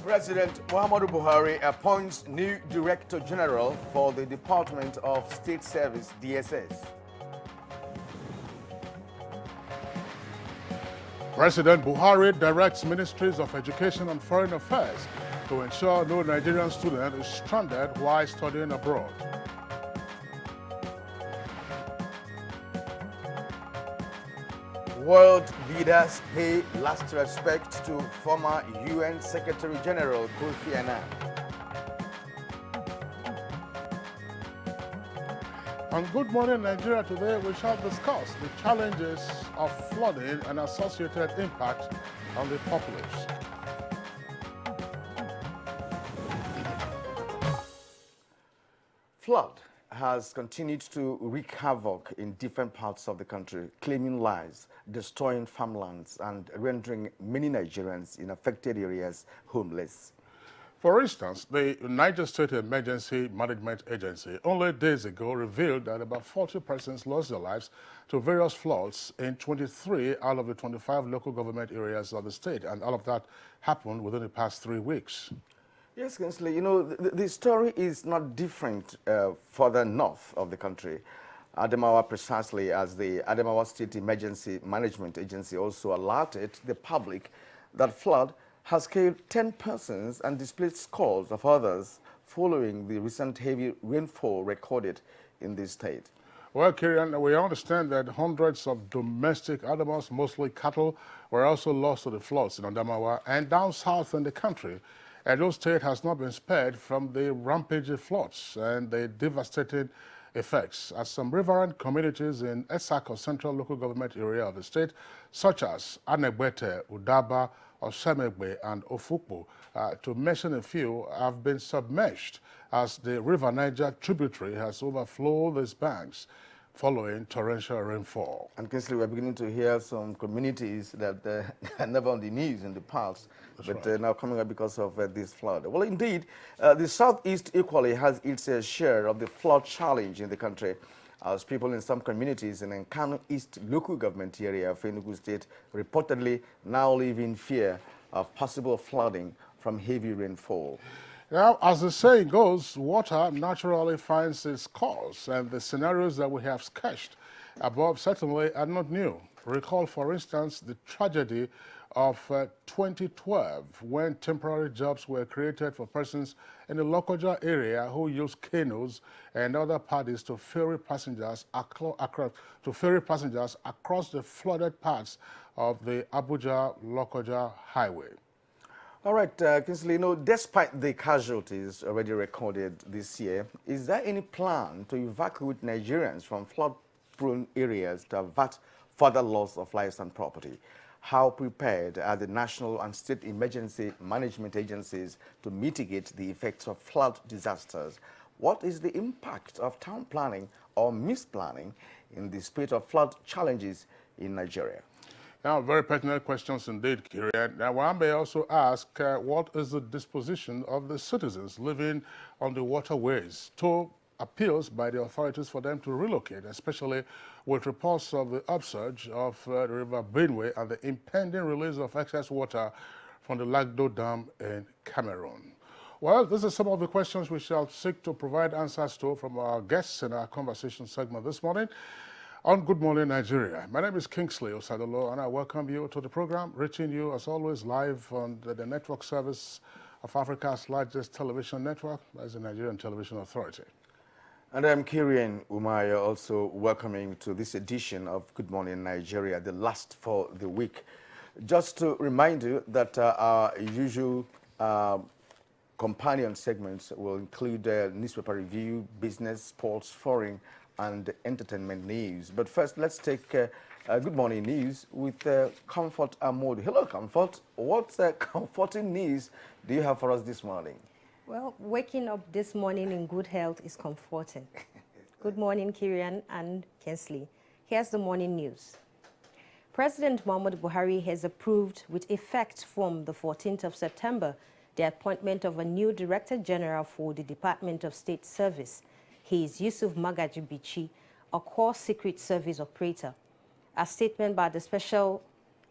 President Muhammadu Buhari appoints new Director General for the Department of State Service, DSS. President Buhari directs Ministries of Education and Foreign Affairs to ensure no Nigerian student is stranded while studying abroad. World leaders pay last respect to former UN Secretary General Kofi Annan. On Good Morning Nigeria today, we shall discuss the challenges of flooding and associated impact on the populace. Flood has continued to wreak havoc in different parts of the country, claiming lives, destroying farmlands, and rendering many Nigerians in affected areas homeless. For instance, the Niger State Emergency Management Agency only days ago revealed that about 40 persons lost their lives to various floods in 23 out of the 25 local government areas of the state, and all of that happened within the past 3 weeks. Yes, Kinsley, you know, the story is not different further north of the country. Adamawa, precisely as the Adamawa State Emergency Management Agency also alerted the public that flood has killed 10 persons and displaced scores of others following the recent heavy rainfall recorded in this state. Well, Kirian, we understand that hundreds of domestic animals, mostly cattle, were also lost to the floods in Adamawa and down south in the country. Edo State has not been spared from the rampaging floods and the devastating effects as some riverine communities in Esako Central Local Government area of the state, such as Anegbete, Udaba, Osemegbe, and Ofukpo, to mention a few, have been submerged as the River Niger tributary has overflowed its banks following torrential rainfall. And Kinsley, we're beginning to hear some communities that are never on the news in the past, but now coming up because of this flood. Well, indeed, the Southeast equally has its share of the flood challenge in the country, as people in some communities in Nkanu East local government area of Enugu State reportedly now live in fear of possible flooding from heavy rainfall. Now, as the saying goes, water naturally finds its course, and the scenarios that we have sketched above certainly are not new. Recall, for instance, the tragedy of 2012, when temporary jobs were created for persons in the Lokoja area who used canoes and other parties to ferry passengers across the flooded parts of the Abuja-Lokoja highway. All right, Kinsley, you know, despite the casualties already recorded this year, is there any plan to evacuate Nigerians from flood-prone areas to avert further loss of lives and property? How prepared are the national and state emergency management agencies to mitigate the effects of flood disasters? What is the impact of town planning or misplanning in the spate of flood challenges in Nigeria? Now, very pertinent questions indeed, Kirian. Now, one may also ask, what is the disposition of the citizens living on the waterways to appeals by the authorities for them to relocate, especially with reports of the upsurge of the River Benue and the impending release of excess water from the Lagdo Dam in Cameroon? Well, these are some of the questions we shall seek to provide answers to from our guests in our conversation segment this morning on Good Morning Nigeria. My name is Kingsley Osadolo, and I welcome you to the program, reaching you as always live on the network service of Africa's largest television network, that's the Nigerian Television Authority. And I'm Kirian Umaya, also welcoming to this edition of Good Morning Nigeria, the last for the week. Just to remind you that our usual companion segments will include newspaper review, business, sports, foreign, and entertainment news. But first, let's take Good Morning News with Comfort Amodi. Hello, Comfort. What comforting news do you have for us this morning? Well, waking up this morning in good health is comforting. Good morning, Kirian and Kensley. Here's the morning news. President Muhammadu Buhari has approved with effect from the 14th of September the appointment of a new Director General for the Department of State Service. He is Yusuf Magaji Bichi, a core Secret Service operator. A statement by the Special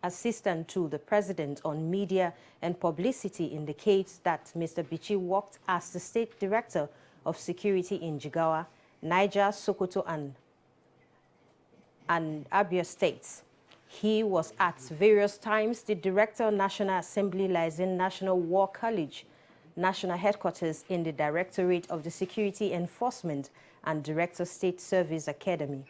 assistant to the president on media and publicity, indicates that Mr. Bichi worked as the state director of security in Jigawa, Niger, Sokoto, and Abia states. He was at various times the director of National Assembly Liaison National War College, national headquarters in the Directorate of the Security Enforcement and Director State Service Academy.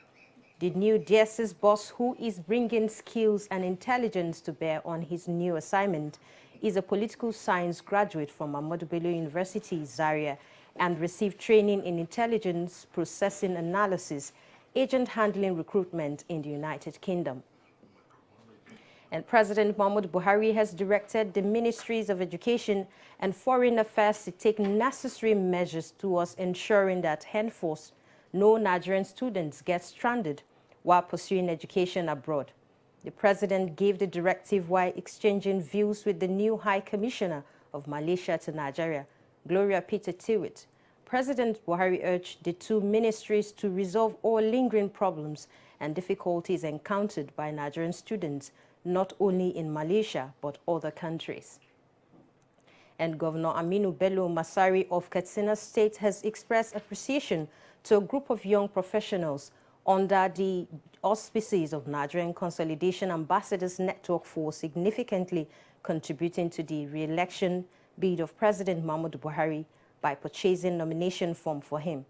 The new DSS boss, who is bringing skills and intelligence to bear on his new assignment, is a political science graduate from Bello University, Zaria, and received training in intelligence processing analysis, agent handling recruitment in the United Kingdom. And President Muhammadu Buhari has directed the Ministries of Education and Foreign Affairs to take necessary measures towards ensuring that henceforth no Nigerian students get stranded while pursuing education abroad. The president gave the directive while exchanging views with the new High Commissioner of Malaysia to Nigeria, Gloria Peter-Tiwit. President Buhari urged the two ministries to resolve all lingering problems and difficulties encountered by Nigerian students, not only in Malaysia, but other countries. And Governor Aminu Bello Masari of Katsina State has expressed appreciation to a group of young professionals under the auspices of Nigerian Consolidation Ambassadors Network for significantly contributing to the re-election bid of President Muhammadu Buhari by purchasing nomination form for him.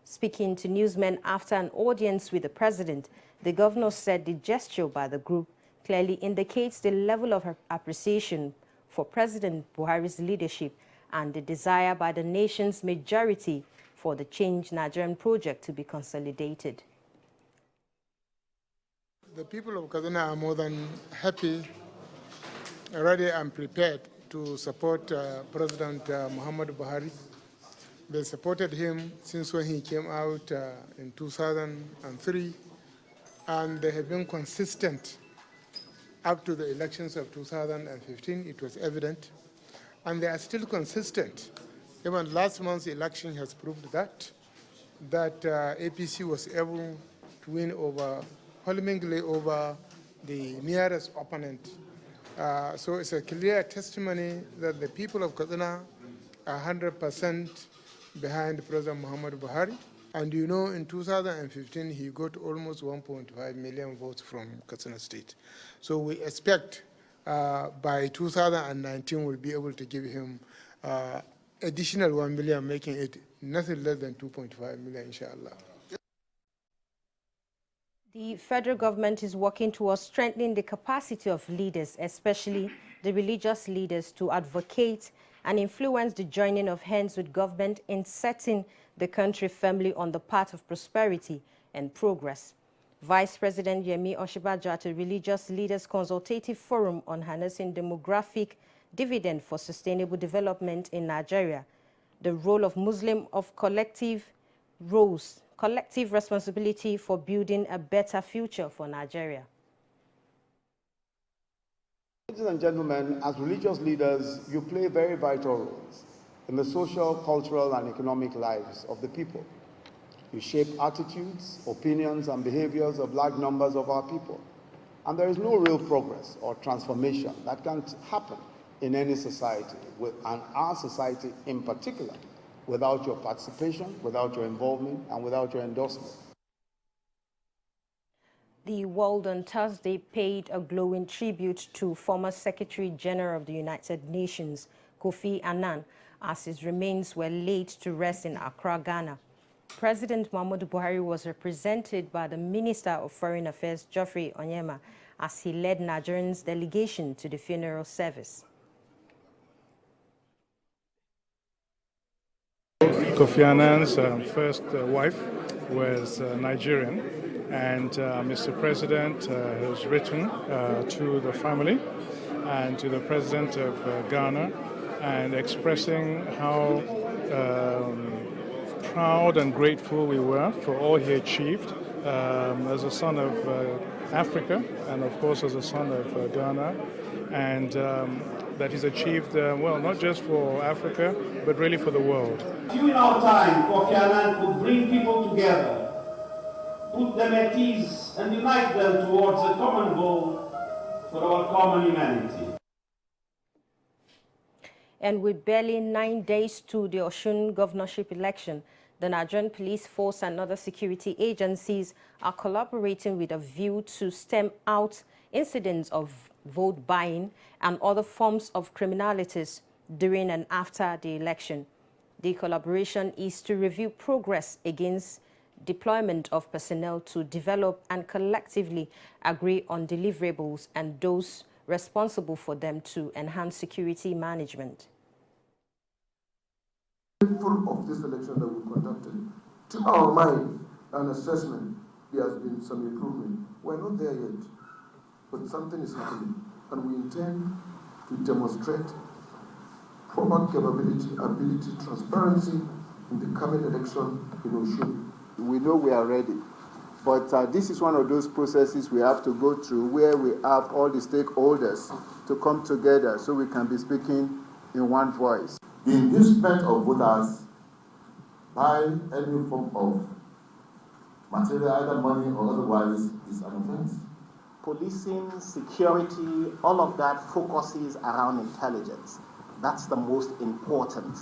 Speaking to newsmen after an audience with the president, the governor said the gesture by the group clearly indicates the level of appreciation for President Buhari's leadership and the desire by the nation's majority for the Change Nigerian project to be consolidated. The people of Kaduna are more than happy, ready and prepared to support President Muhammadu Buhari. They supported him since when he came out in 2003, and they have been consistent up to the elections of 2015. It was evident, and they are still consistent. Even last month's election has proved that APC was able to win overwhelmingly over the nearest opponent. So it's a clear testimony that the people of Kaduna are 100% behind President Muhammadu Buhari. And you know, in 2015, he got almost 1.5 million votes from Katsina State. So we expect by 2019, we'll be able to give him additional 1 million, making it nothing less than 2.5 million, inshallah. The federal government is working towards strengthening the capacity of leaders, especially the religious leaders, to advocate and influence the joining of hands with government in setting the country firmly on the path of prosperity and progress. Vice President Yemi Oshibajo at a Religious Leaders Consultative Forum on harnessing demographic dividend for sustainable development in Nigeria, the role of Muslim of collective responsibility for building a better future for Nigeria. Ladies and gentlemen, as religious leaders, you play very vital roles in the social, cultural, and economic lives of the people. You shape attitudes, opinions, and behaviors of large numbers of our people. And there is no real progress or transformation that can happen in any society, and our society in particular, without your participation, without your involvement, and without your endorsement. The world on Thursday paid a glowing tribute to former Secretary General of the United Nations, Kofi Annan, as his remains were laid to rest in Accra, Ghana. President Muhammadu Buhari was represented by the Minister of Foreign Affairs, Geoffrey Onyema, as he led Nigerians' delegation to the funeral service. Kofi Annan's first wife was Nigerian, and Mr. President has written to the family and to the President of Ghana and expressing how proud and grateful we were for all he achieved as a son of Africa and of course as a son of Ghana, and that he's achieved, well, not just for Africa, but really for the world. In our time, Kofi Annan could bring people together, put them at ease, and unite them towards a common goal for our common humanity. And with barely 9 days to the Osun governorship election, the Nigerian police force and other security agencies are collaborating with a view to stem out incidents of vote buying and other forms of criminalities during and after the election. The collaboration is to review progress against deployment of personnel to develop and collectively agree on deliverables and those responsible for them to enhance security management. Of this election that we conducted, to our mind and assessment, there has been some improvement. We're not there yet, but something is happening, and we intend to demonstrate proper capability, ability, transparency in the coming election in Osun. We know we are ready, but this is one of those processes we have to go through where we have all the stakeholders to come together so we can be speaking in one voice. The inducement of voters by any form of material, either money or otherwise, is an offense. Policing, security, all of that focuses around intelligence. That's the most important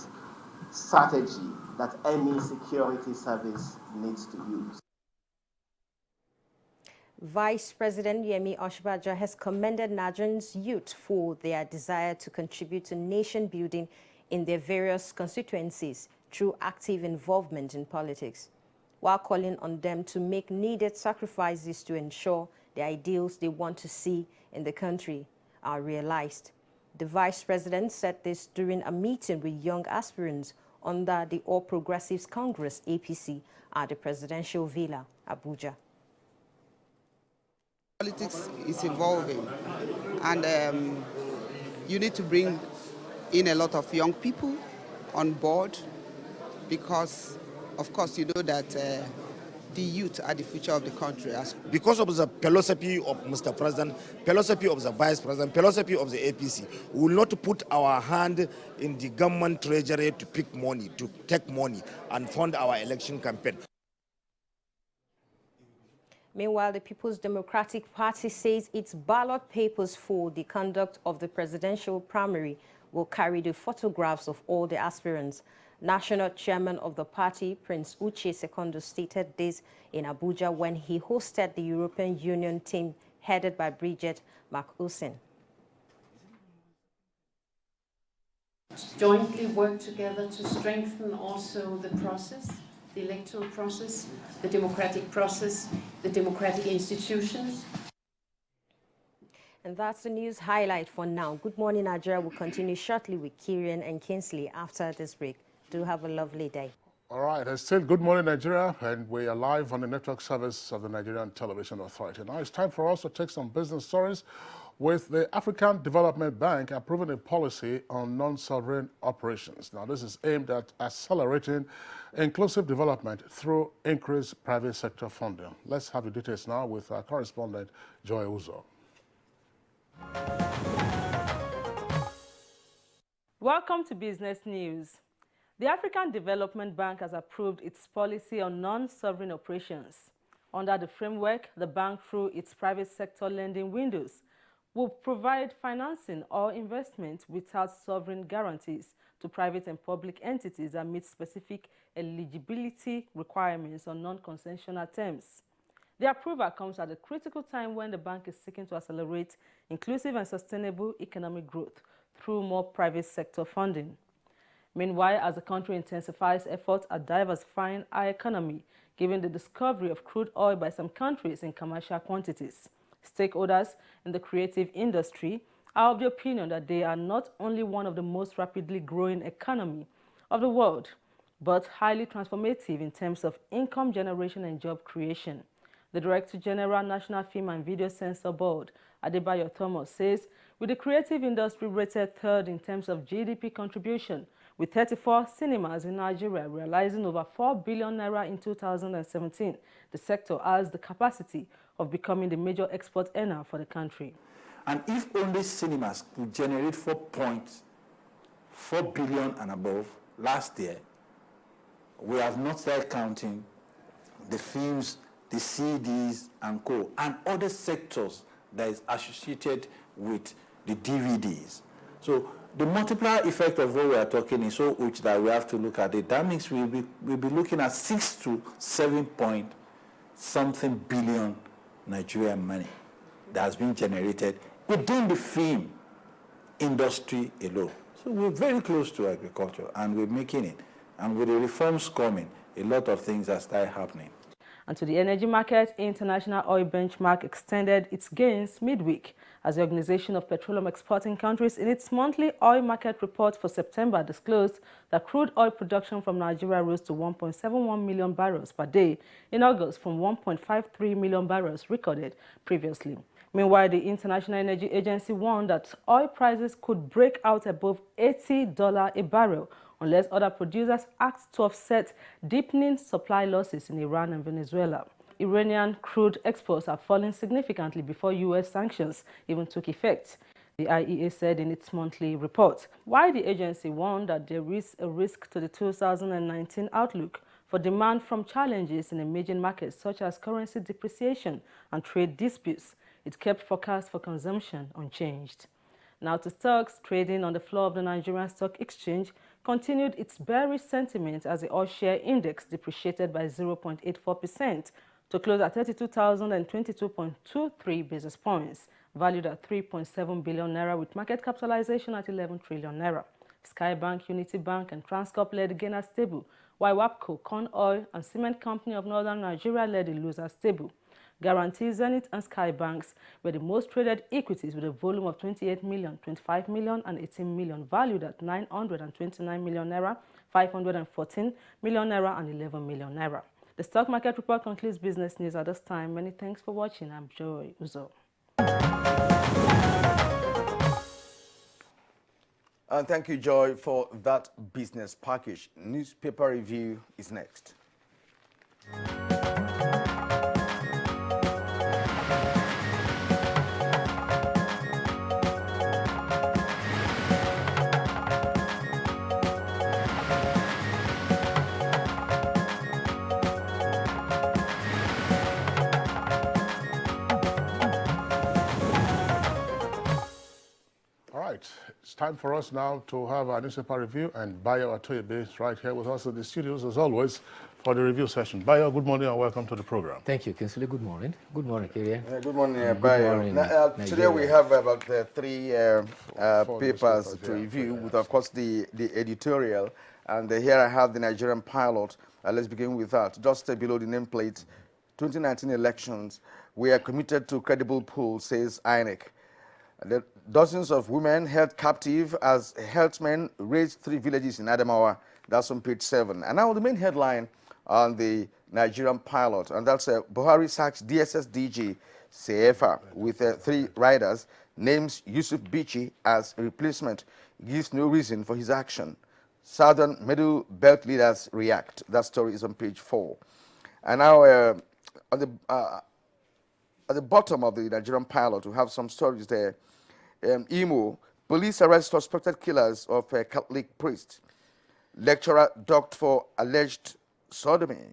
strategy that any security service needs to use. Vice President Yemi Osinbajo has commended Nigerians' youth for their desire to contribute to nation building in their various constituencies through active involvement in politics, while calling on them to make needed sacrifices to ensure the ideals they want to see in the country are realized. The Vice President said this during a meeting with young aspirants under the All Progressives Congress, APC, at the Presidential Villa, Abuja. Politics is evolving, and you need to bring in a lot of young people on board because, of course, you know that the youth are the future of the country. Because of the philosophy of Mr. President, philosophy of the Vice President, philosophy of the APC, we will not put our hand in the government treasury to pick money, to take money and fund our election campaign. Meanwhile, the People's Democratic Party says its ballot papers for the conduct of the presidential primary will carry the photographs of all the aspirants. National chairman of the party, Prince Uche Secondo, stated this in Abuja when he hosted the European Union team headed by Bridget McUlsen. Jointly work together to strengthen also the process, the electoral process, the democratic institutions. And that's the news highlight for now. Good morning, Nigeria. We'll continue shortly with Kieran and Kinsley after this break. Do have a lovely day. All right, it's still Good Morning Nigeria, and we are live on the network service of the Nigerian Television Authority. Now it's time for us to take some business stories with the African Development Bank approving a policy on non-sovereign operations. Now this is aimed at accelerating inclusive development through increased private sector funding. Let's have the details now with our correspondent, Joy Uzo. Welcome to Business News. The African Development Bank has approved its policy on non-sovereign operations. Under the framework, the bank, through its private sector lending windows, will provide financing or investment without sovereign guarantees to private and public entities that meet specific eligibility requirements on non-concessional terms. The approval comes at a critical time when the bank is seeking to accelerate inclusive and sustainable economic growth through more private sector funding. Meanwhile, as the country intensifies efforts at diversifying our economy, given the discovery of crude oil by some countries in commercial quantities, stakeholders in the creative industry are of the opinion that they are not only one of the most rapidly growing economy of the world, but highly transformative in terms of income generation and job creation. The Director General, National Film and Video Censor Board, Adebayo Thomas, says with the creative industry rated third in terms of GDP contribution, with 34 cinemas in Nigeria realizing over 4 billion naira in 2017, the sector has the capacity of becoming the major export earner for the country. And if only cinemas could generate 4.4 billion and above last year, we have not started counting the films, the CDs and co, and other sectors that is associated with the DVDs. So the multiplier effect of what we are talking is so huge that we have to look at it. That means we'll be looking at 6 to 7 point something billion Nigerian money that has been generated within the film industry alone. So we're very close to agriculture, and we're making it. And with the reforms coming, a lot of things are starting happening. And to the energy market, international oil benchmark extended its gains midweek as the Organization of Petroleum Exporting Countries in its monthly oil market report for September disclosed that crude oil production from Nigeria rose to 1.71 million barrels per day in August from 1.53 million barrels recorded previously. Meanwhile, the International Energy Agency warned that oil prices could break out above $80 a barrel unless other producers act to offset deepening supply losses in Iran and Venezuela. Iranian crude exports are falling significantly before U.S. sanctions even took effect, the IEA said in its monthly report. While the agency warned that there is a risk to the 2019 outlook for demand from challenges in emerging markets such as currency depreciation and trade disputes, it kept forecasts for consumption unchanged. Now to stocks. Trading on the floor of the Nigerian Stock Exchange continued its bearish sentiment as the oil share index depreciated by 0.84% to close at 32,022.23 basis points, valued at 3.7 billion naira with market capitalization at 11 trillion naira. Skybank, Unity Bank and Transcorp led the gainers stable, while WAPCO, Corn Oil and Cement Company of Northern Nigeria led the losers stable. Guarantee, Zenith and Skybanks were the most traded equities with a volume of 28 million, 25 million and 18 million, valued at 929 million naira, 514 million naira and 11 million naira. The stock market report concludes business news at this time. Many thanks for watching. I'm Joy Uzo. And thank you, Joy, for that business package. Newspaper review is next. It's time for us now to have our newspaper review, and Bayo Atoyebe is right here with us in the studios, as always, for the review session. Bayo, good morning and welcome to the program. Thank you, Kinsley. Good morning. Good morning, Kyrian. Good morning, Bayo. Today we have about three papers to review, with, of course, the editorial. And here I have the Nigerian pilot. Let's begin with that. Just below the nameplate, 2019 elections, we are committed to credible polls, says INEC. The dozens of women held captive as herdsmen raised 3 villages in Adamawa. That's on page 7. And now the main headline on the Nigerian pilot, and that's Buhari sacks DSS DG Sefa with 3 riders, names Yusuf Bichi as replacement, gives no reason for his action. Southern Middle Belt leaders react. That story is on page 4. And now at the bottom of the Nigerian pilot, we have some stories there. Imo, police arrest suspected killers of a Catholic priest. Lecturer docked for alleged sodomy.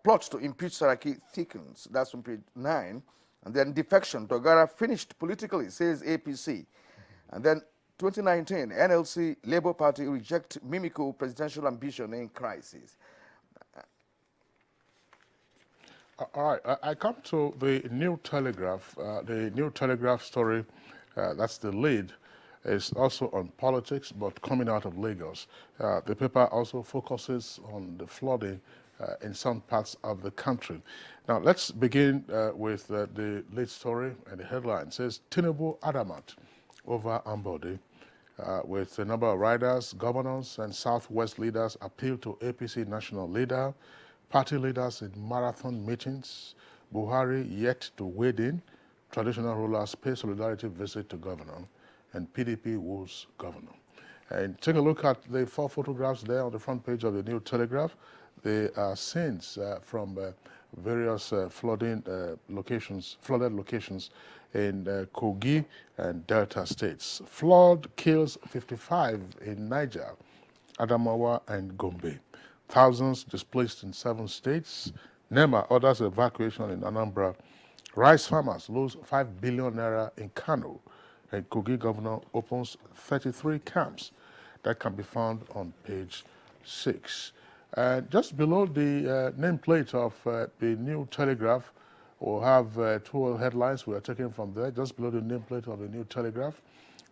Plot to impeach Saraki thickens. That's on page 9. And then defection. Dogara finished politically, says APC. And then 2019, NLC Labour Party reject Mimiko presidential ambition in crisis. All right, I come to the New Telegraph. The New Telegraph story, that's the lead, is also on politics, but coming out of Lagos. The paper also focuses on the flooding in some parts of the country. Now, let's begin with the lead story, and the headline says, Tinubu adamant over Ambode, with a number of riders, governors, and Southwest leaders appeal to APC national leader, party leaders in marathon meetings, Buhari yet to wade in, traditional rulers pay solidarity visit to governor, and PDP woos governor. And take a look at the 4 photographs there on the front page of the New Telegraph. They are scenes from various flooded locations in Kogi and Delta states. Flood kills 55 in Niger, Adamawa, and Gombe. Thousands displaced in 7 states. NEMA orders evacuation in Anambra. Rice farmers lose 5 billion naira in Kano. And Kogi governor opens 33 camps. That can be found on page 6. Just below the nameplate of the new Telegraph, we'll have 2 headlines we are taking from there. Just below the nameplate of the new Telegraph,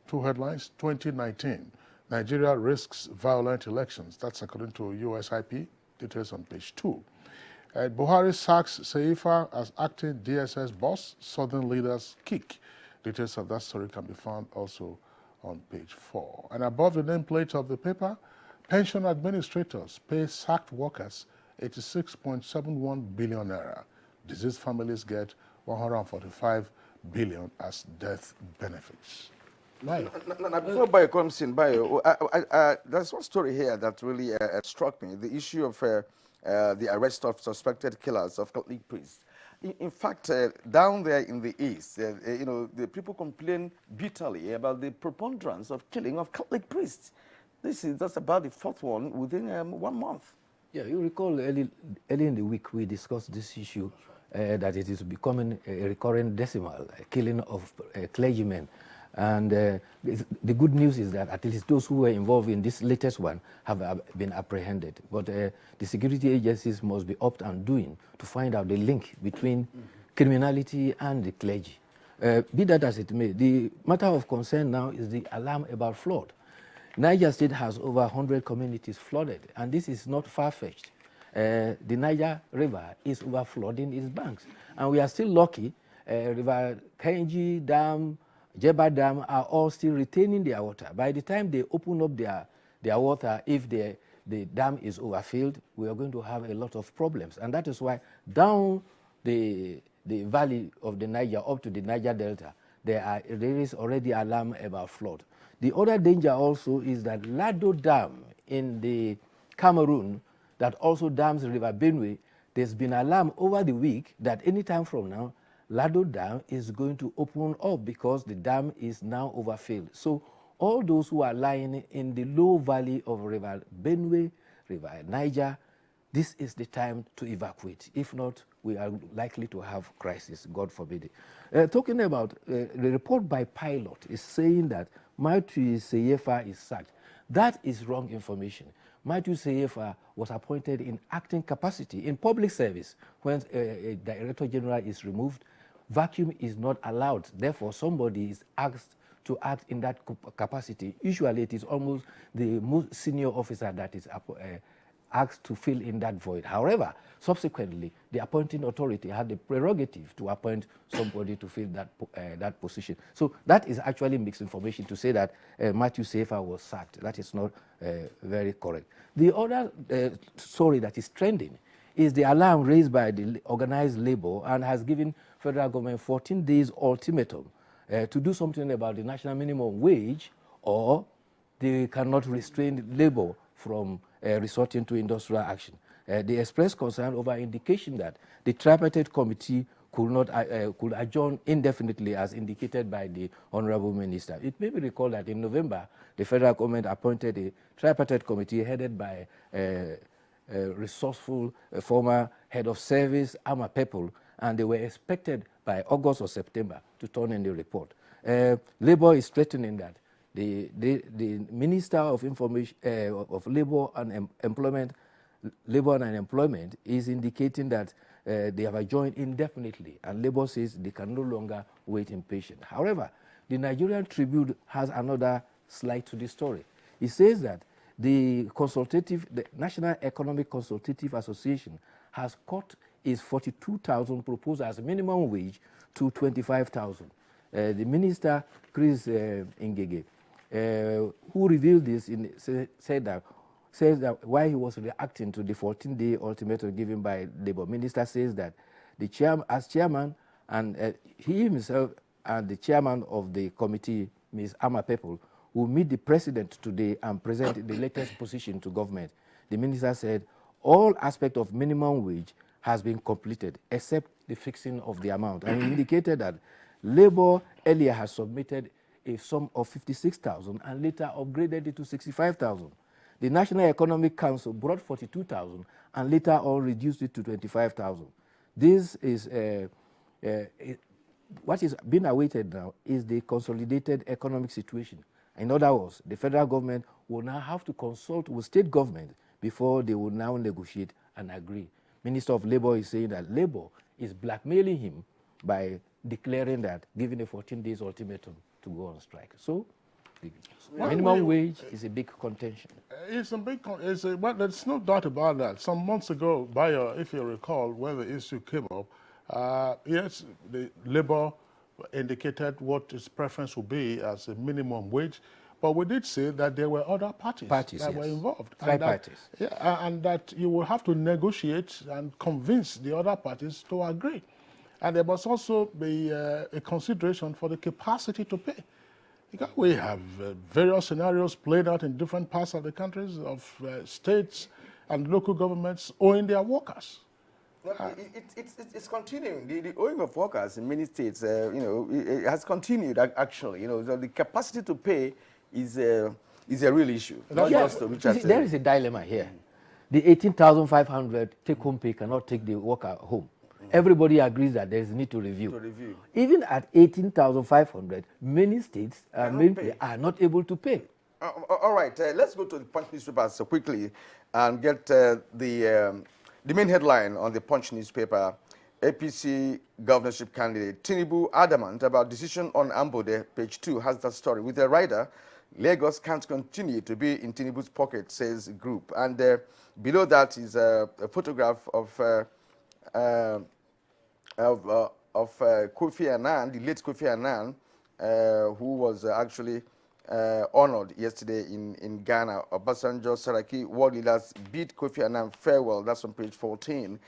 2 headlines. 2019, Nigeria risks violent elections. That's according to USIP. Details on page 2. Buhari sacks Seifa as acting DSS boss. Southern leaders kick. Details of that story can be found also on page 4. And above the nameplate of the paper, pension administrators pay sacked workers 86.71 billion naira. Deceased families get 145 billion as death benefits. Now, before Bayo comes in, Bayo, there's one story here that really struck me, the issue of the arrest of suspected killers of Catholic priests. In fact, down there in the east, you know, the people complain bitterly about the preponderance of killing of Catholic priests. This is just about the 4th one within 1 month. Yeah, you recall early in the week we discussed this issue, that it is becoming a recurrent decimal, killing of clergymen. And the good news is that at least those who were involved in this latest one have been apprehended. But the security agencies must be up and doing to find out the link between criminality and the clergy. Be that as it may, the matter of concern now is the alarm about flood. Niger State has over 100 communities flooded, and this is not far-fetched. The Niger River is overflooding its banks, and we are still lucky. River Kenji Dam, Jeba Dam are all still retaining their water. By the time they open up their water, if the dam is overfilled, we are going to have a lot of problems. And that is why down the valley of the Niger up to the Niger Delta, there is already alarm about flood. The other danger also is that Lado Dam in the Cameroon, that also dams the River Benue, there's been alarm over the week that any time from now, Lado Dam is going to open up because the dam is now overfilled. So all those who are lying in the low valley of River Benue, River Niger, this is the time to evacuate. If not, we are likely to have crisis, God forbid it. Talking about the report by Pilot is saying that Matthew Seyefa is sacked. That is wrong information. Matthew Seyefa was appointed in acting capacity in public service. When a Director General is removed, vacuum is not allowed. Therefore, somebody is asked to act in that capacity. Usually, it is almost the most senior officer that is asked to fill in that void. However, subsequently, the appointing authority had the prerogative to appoint somebody to fill that position. So that is actually mixed information to say that Matthew Seyefa was sacked. That is not very correct. The other story that is trending is the alarm raised by the organized labor and has given federal government 14 days ultimatum to do something about the national minimum wage, or they cannot restrain labor from resorting to industrial action. They expressed concern over indication that the tripartite committee could adjourn indefinitely as indicated by the Honorable Minister. It may be recalled that in November, the federal government appointed a tripartite committee headed by resourceful former head of service, Ama People, and they were expected by August or September to turn in the report. Labor is threatening that the Minister of Information of Labor and Employment is indicating that they have adjourned indefinitely, and Labor says they can no longer wait impatient. However, the Nigerian Tribune has another slight to the story. It says that the National Economic Consultative Association has cut its 42,000 proposed as minimum wage to 25,000. The minister, Chris Ngege, who revealed this, says that while he was reacting to the 14-day ultimatum given by Labour, Minister says that as chairman, and he himself and the chairman of the committee, Ms. Ama People, will meet the president today and present the latest position to government. The minister said all aspects of minimum wage has been completed except the fixing of the amount, and he indicated that Labour earlier has submitted a sum of 56,000 and later upgraded it to 65,000. The National Economic Council brought 42,000 and later on reduced it to 25,000. This is what is being awaited now is the consolidated economic situation. In other words, the federal government will now have to consult with state government before they will now negotiate and agree. Minister of Labor is saying that Labor is blackmailing him by declaring that, giving a 14 days ultimatum to go on strike. So the minimum wage is a big contention. It's a big, but there's no doubt about that. Some months ago, Bayo, if you recall, when the issue came up, yes, the Labour indicated what its preference would be as a minimum wage, but we did say that there were other parties that were involved. Parties. Yeah, and that you will have to negotiate and convince the other parties to agree. And there must also be a consideration for the capacity to pay. Because we have various scenarios played out in different parts of the countries, of states and local governments owing their workers. It's continuing. The owing of workers in many states, it has continued actually. So the capacity to pay is a real issue. Not just there is a dilemma here. The 18,500 take-home pay cannot take the worker home. Everybody agrees that there is a need to review. Even at 18,500, many states are not able to pay. All right, let's go to the Punch newspaper so quickly and get the main headline on the Punch newspaper. APC governorship candidate Tinubu adamant about decision on Ambode, page 2, has that story. With a rider, Lagos can't continue to be in Tinubu's pocket, says group. And below that is a photograph of Kofi Annan, the late Kofi Annan, who was actually honored yesterday in Ghana. Obasanjo, Saraki, world leaders bid Kofi Annan farewell. That's on page 14.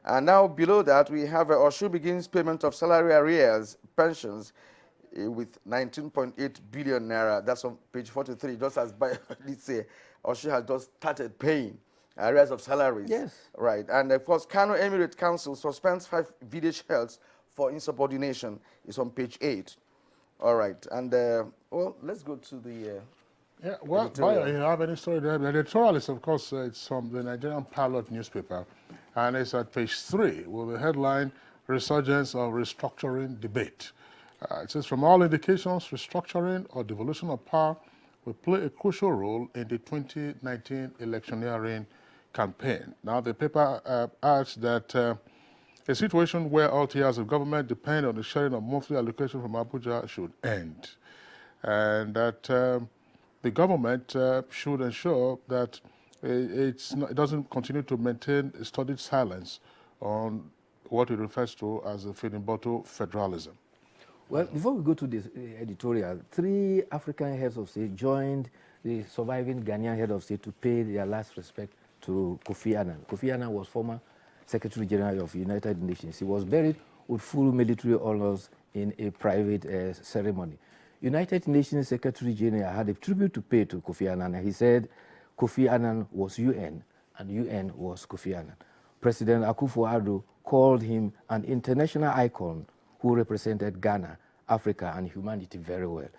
And now below that, we have Oshu begins payment of salary arrears, pensions, with 19.8 billion naira. That's on page 43. Just as by let's say, Oshu has just started paying arrears of salaries. Yes. Right. And of course, Kano Emirate Council suspends 5 village healths for insubordination. It's on page 8. All right. And, well, let's go to the... yeah, well, Bayo, you have any story there? The editorial is, of course, it's from the Nigerian Pilot newspaper, and it's at page 3 with the headline, Resurgence of Restructuring Debate. It says, from all indications, restructuring or devolution of power will play a crucial role in the 2019 electioneering campaign. Now, the paper adds that a situation where all tiers of government depend on the sharing of monthly allocation from Abuja should end, and that the government should ensure that it doesn't continue to maintain a studied silence on what it refers to as a feeding bottle federalism. Well, before we go to this editorial, 3 African heads of state joined the surviving Ghanaian head of state to pay their last respect to Kofi Annan. Kofi Annan was former Secretary General of the United Nations. He was buried with full military honors in a private ceremony. United Nations Secretary General had a tribute to pay to Kofi Annan. He said Kofi Annan was UN and UN was Kofi Annan. President Akufo-Addo called him an international icon who represented Ghana, Africa, and humanity very well.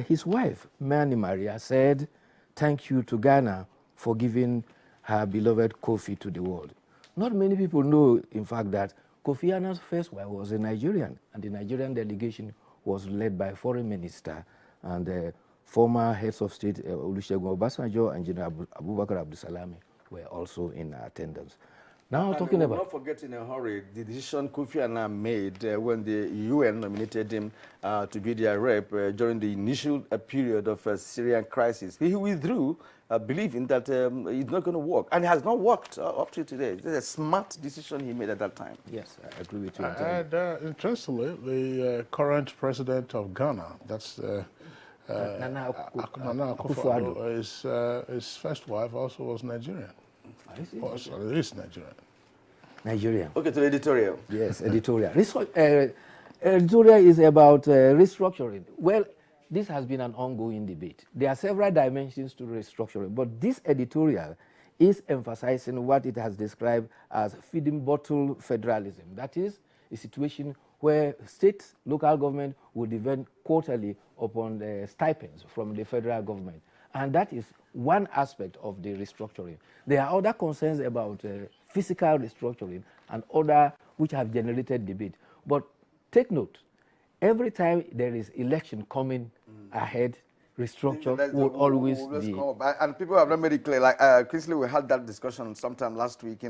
His wife, Mani Maria, said, thank you to Ghana for giving her beloved Kofi to the world. Not many people know, in fact, that Kofi Annan's first wife was a Nigerian, and the Nigerian delegation was led by Foreign Minister and former heads of state Olusegun Obasanjo and General Abubakar Abdulsalami were also in attendance. Now, talking about... Not forget in a hurry the decision Kofi Annan made when the UN nominated him to be their rep during the initial period of Syrian crisis. He withdrew, believing that it's not going to work. And it has not worked up to today. It's a smart decision he made at that time. Yes, I agree with you. And interestingly, the current president of Ghana, that's Nana Akufo-Addo, his first wife also was Nigerian. It is Nigerian. Nigerian. Okay, to the editorial. Yes, editorial. Editorial is about restructuring. Well, this has been an ongoing debate. There are several dimensions to restructuring, but this editorial is emphasizing what it has described as feeding bottle federalism. That is a situation where states, local government will depend quarterly upon the stipends from the federal government. And that is one aspect of the restructuring. There are other concerns about physical restructuring and other which have generated debate. But take note, every time there is election coming ahead, restructure will always be. And people have not made it clear. Like Kingsley, we had that discussion sometime last week,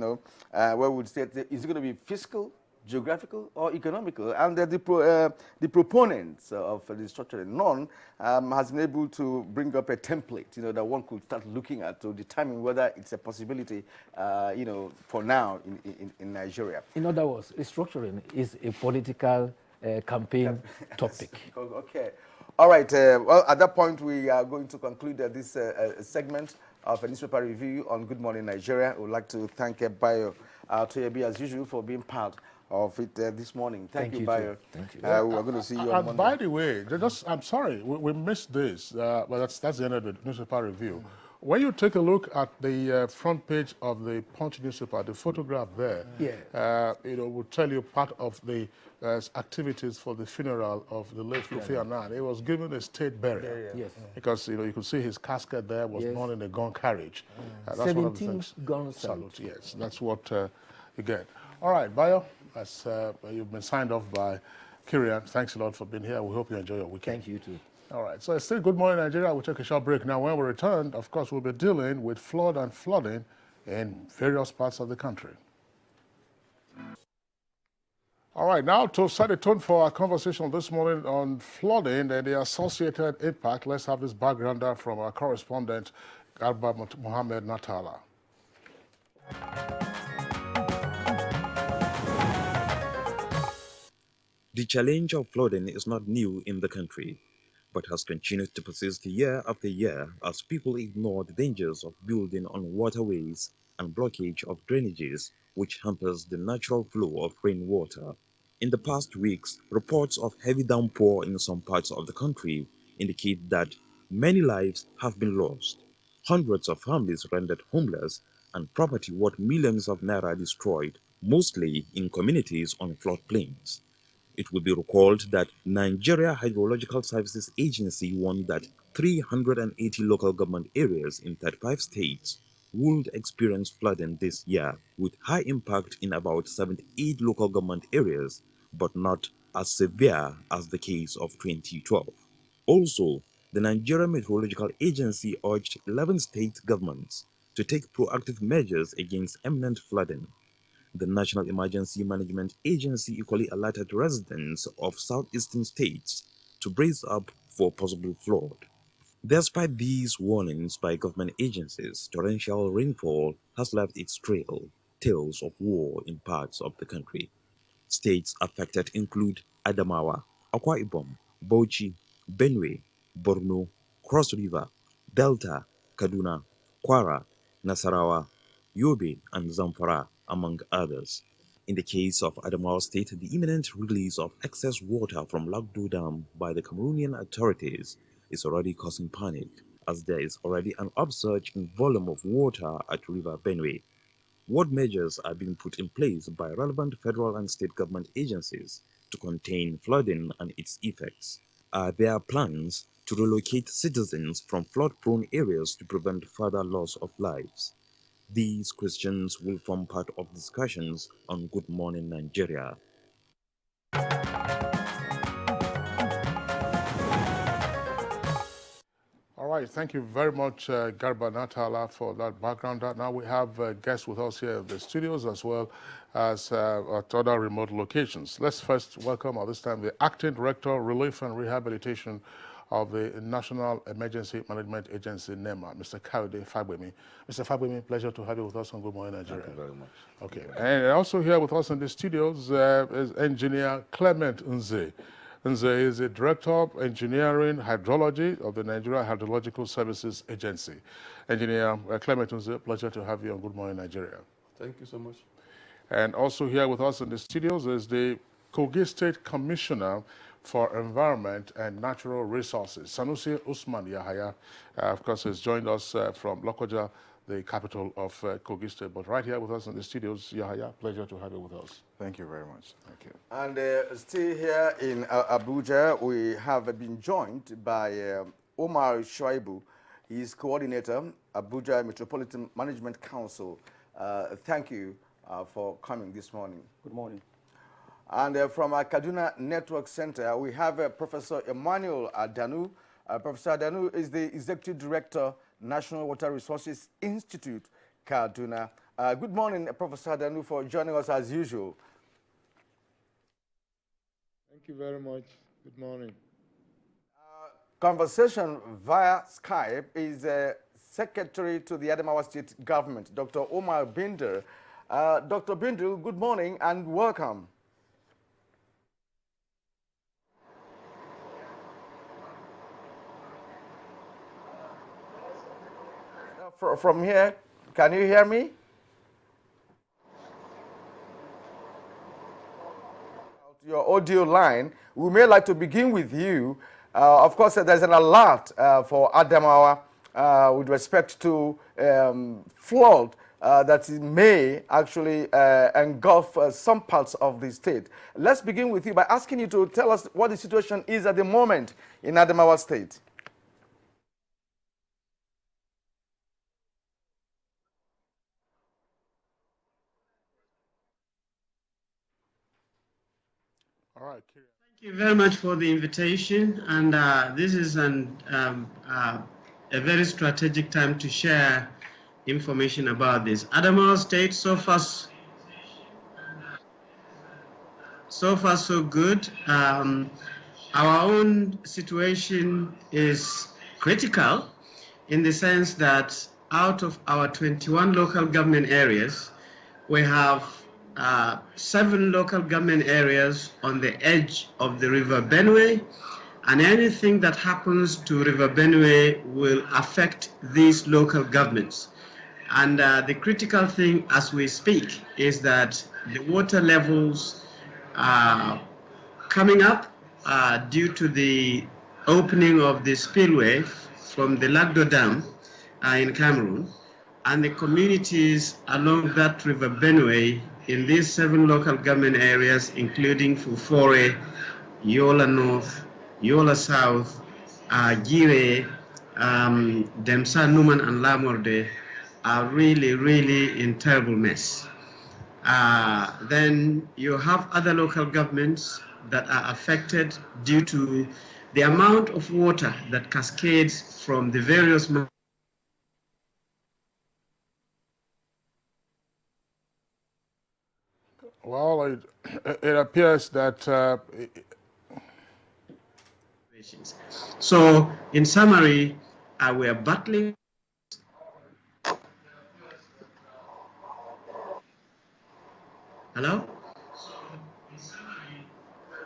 where we said, is it going to be fiscal, geographical, or economical? And the proponents of the restructuring, none has been able to bring up a template, that one could start looking at to determine whether it's a possibility, for now in Nigeria. In other words, restructuring is a political campaign topic. Okay. All right. Well, at that point, we are going to conclude this segment of a newspaper review on Good Morning Nigeria. We would like to thank Bayo Toyebi, as usual, for being part of it this morning. Thank you, Bayo. Thank you. We are going to see you on Monday. By the way, I'm sorry, we missed this, but that's the end of the newspaper review. When you take a look at the front page of the Punch newspaper, the photograph there, will tell you part of the activities for the funeral of the late Kofi Annan. He was given a state burial. Yes. Because you could see his casket there was born in a gun carriage. That's 17 gun salute. Yes, that's what you get. All right, Bayo, as you've been signed off by Kirian, thanks a lot for being here. We hope you enjoy your weekend. Thank you too. All right, so it's still Good Morning Nigeria. We'll take a short break. Now, when we return, of course, we'll be dealing with flood and flooding in various parts of the country. All right, now to set the tone for our conversation this morning on flooding and the associated impact, let's have this backgrounder from our correspondent, Garba Mohammed Natala. The challenge of flooding is not new in the country, but has continued to persist year after year as people ignore the dangers of building on waterways and blockage of drainages, which hampers the natural flow of rainwater. In the past weeks, reports of heavy downpour in some parts of the country indicate that many lives have been lost, hundreds of families rendered homeless, and property worth millions of naira destroyed, mostly in communities on floodplains. It will be recalled that Nigeria Hydrological Services Agency warned that 380 local government areas in 35 states would experience flooding this year, with high impact in about 78 local government areas, but not as severe as the case of 2012. Also, the Nigeria Meteorological Agency urged 11 state governments to take proactive measures against imminent flooding. The National Emergency Management Agency equally alerted residents of southeastern states to brace up for possible flood. Despite these warnings by government agencies, torrential rainfall has left its trail, tales of war in parts of the country. States affected include Adamawa, Akwa Ibom, Bauchi, Benue, Borno, Cross River, Delta, Kaduna, Kwara, Nasarawa, Yobe, and Zamfara, among others. In the case of Adamawa State, the imminent release of excess water from Lagdo Dam by the Cameroonian authorities is already causing panic, as there is already an upsurge in volume of water at River Benue. What measures are being put in place by relevant federal and state government agencies to contain flooding and its effects? Are there plans to relocate citizens from flood-prone areas to prevent further loss of lives? These questions will form part of discussions on Good Morning Nigeria. All right, thank you very much, Garba Natala, for that background. Now we have guests with us here in the studios as well as at other remote locations. Let's first welcome at this time the Acting Director, Relief and Rehabilitation of the National Emergency Management Agency, NEMA, Mr. Kayode Fagbemi. Mr. Fagbemi, pleasure to have you with us on Good Morning Nigeria. Thank you very much. Okay, and also here with us in the studios is Engineer Clement Nze. Nze is the Director of Engineering Hydrology of the Nigeria Hydrological Services Agency. Engineer Clement Nze, pleasure to have you on Good Morning Nigeria. Thank you so much. And also here with us in the studios is the Kogi State Commissioner for Environment and Natural Resources, Sanusi Usman Yahaya. Of course, has joined us from Lokoja, the capital of Kogi State. But right here with us in the studios, Yahaya, pleasure to have you with us. Thank you very much. Thank you. And still here in Abuja, we have been joined by Omar Shoaibu. He is coordinator, Abuja Metropolitan Management Council. Thank you for coming this morning. Good morning. And from our Kaduna Network Center, we have Professor Emmanuel Adanu. Professor Adanu is the Executive Director, National Water Resources Institute, Kaduna. Good morning, Professor Adanu, for joining us as usual. Thank you very much. Good morning. Conversation via Skype is Secretary to the Adamawa State Government, Dr. Omar Binder. Dr. Binder, good morning and welcome. From here, can you hear me? Your audio line. We may like to begin with you. Of course, there's an alert for Adamawa with respect to flood that may actually engulf some parts of the state. Let's begin with you by asking you to tell us what the situation is at the moment in Adamawa State. All right. Thank you very much for the invitation, and this is a very strategic time to share information about this. Adamawa State, so far so good. Our own situation is critical in the sense that out of our 21 local government areas, we have 7 local government areas on the edge of the River Benue, and anything that happens to River Benue will affect these local governments. And the critical thing as we speak is that the water levels are coming up due to the opening of the spillway from the Lagdo Dam in Cameroon, and the communities along that River Benue in these 7 local government areas, including Fufore, Yola North, Yola South, Gire, Demsa, Numan, and Lamorde, are really in terrible mess. Then you have other local governments that are affected due to the amount of water that cascades from the various Well, it appears that so, in summary, we are battling. Hello?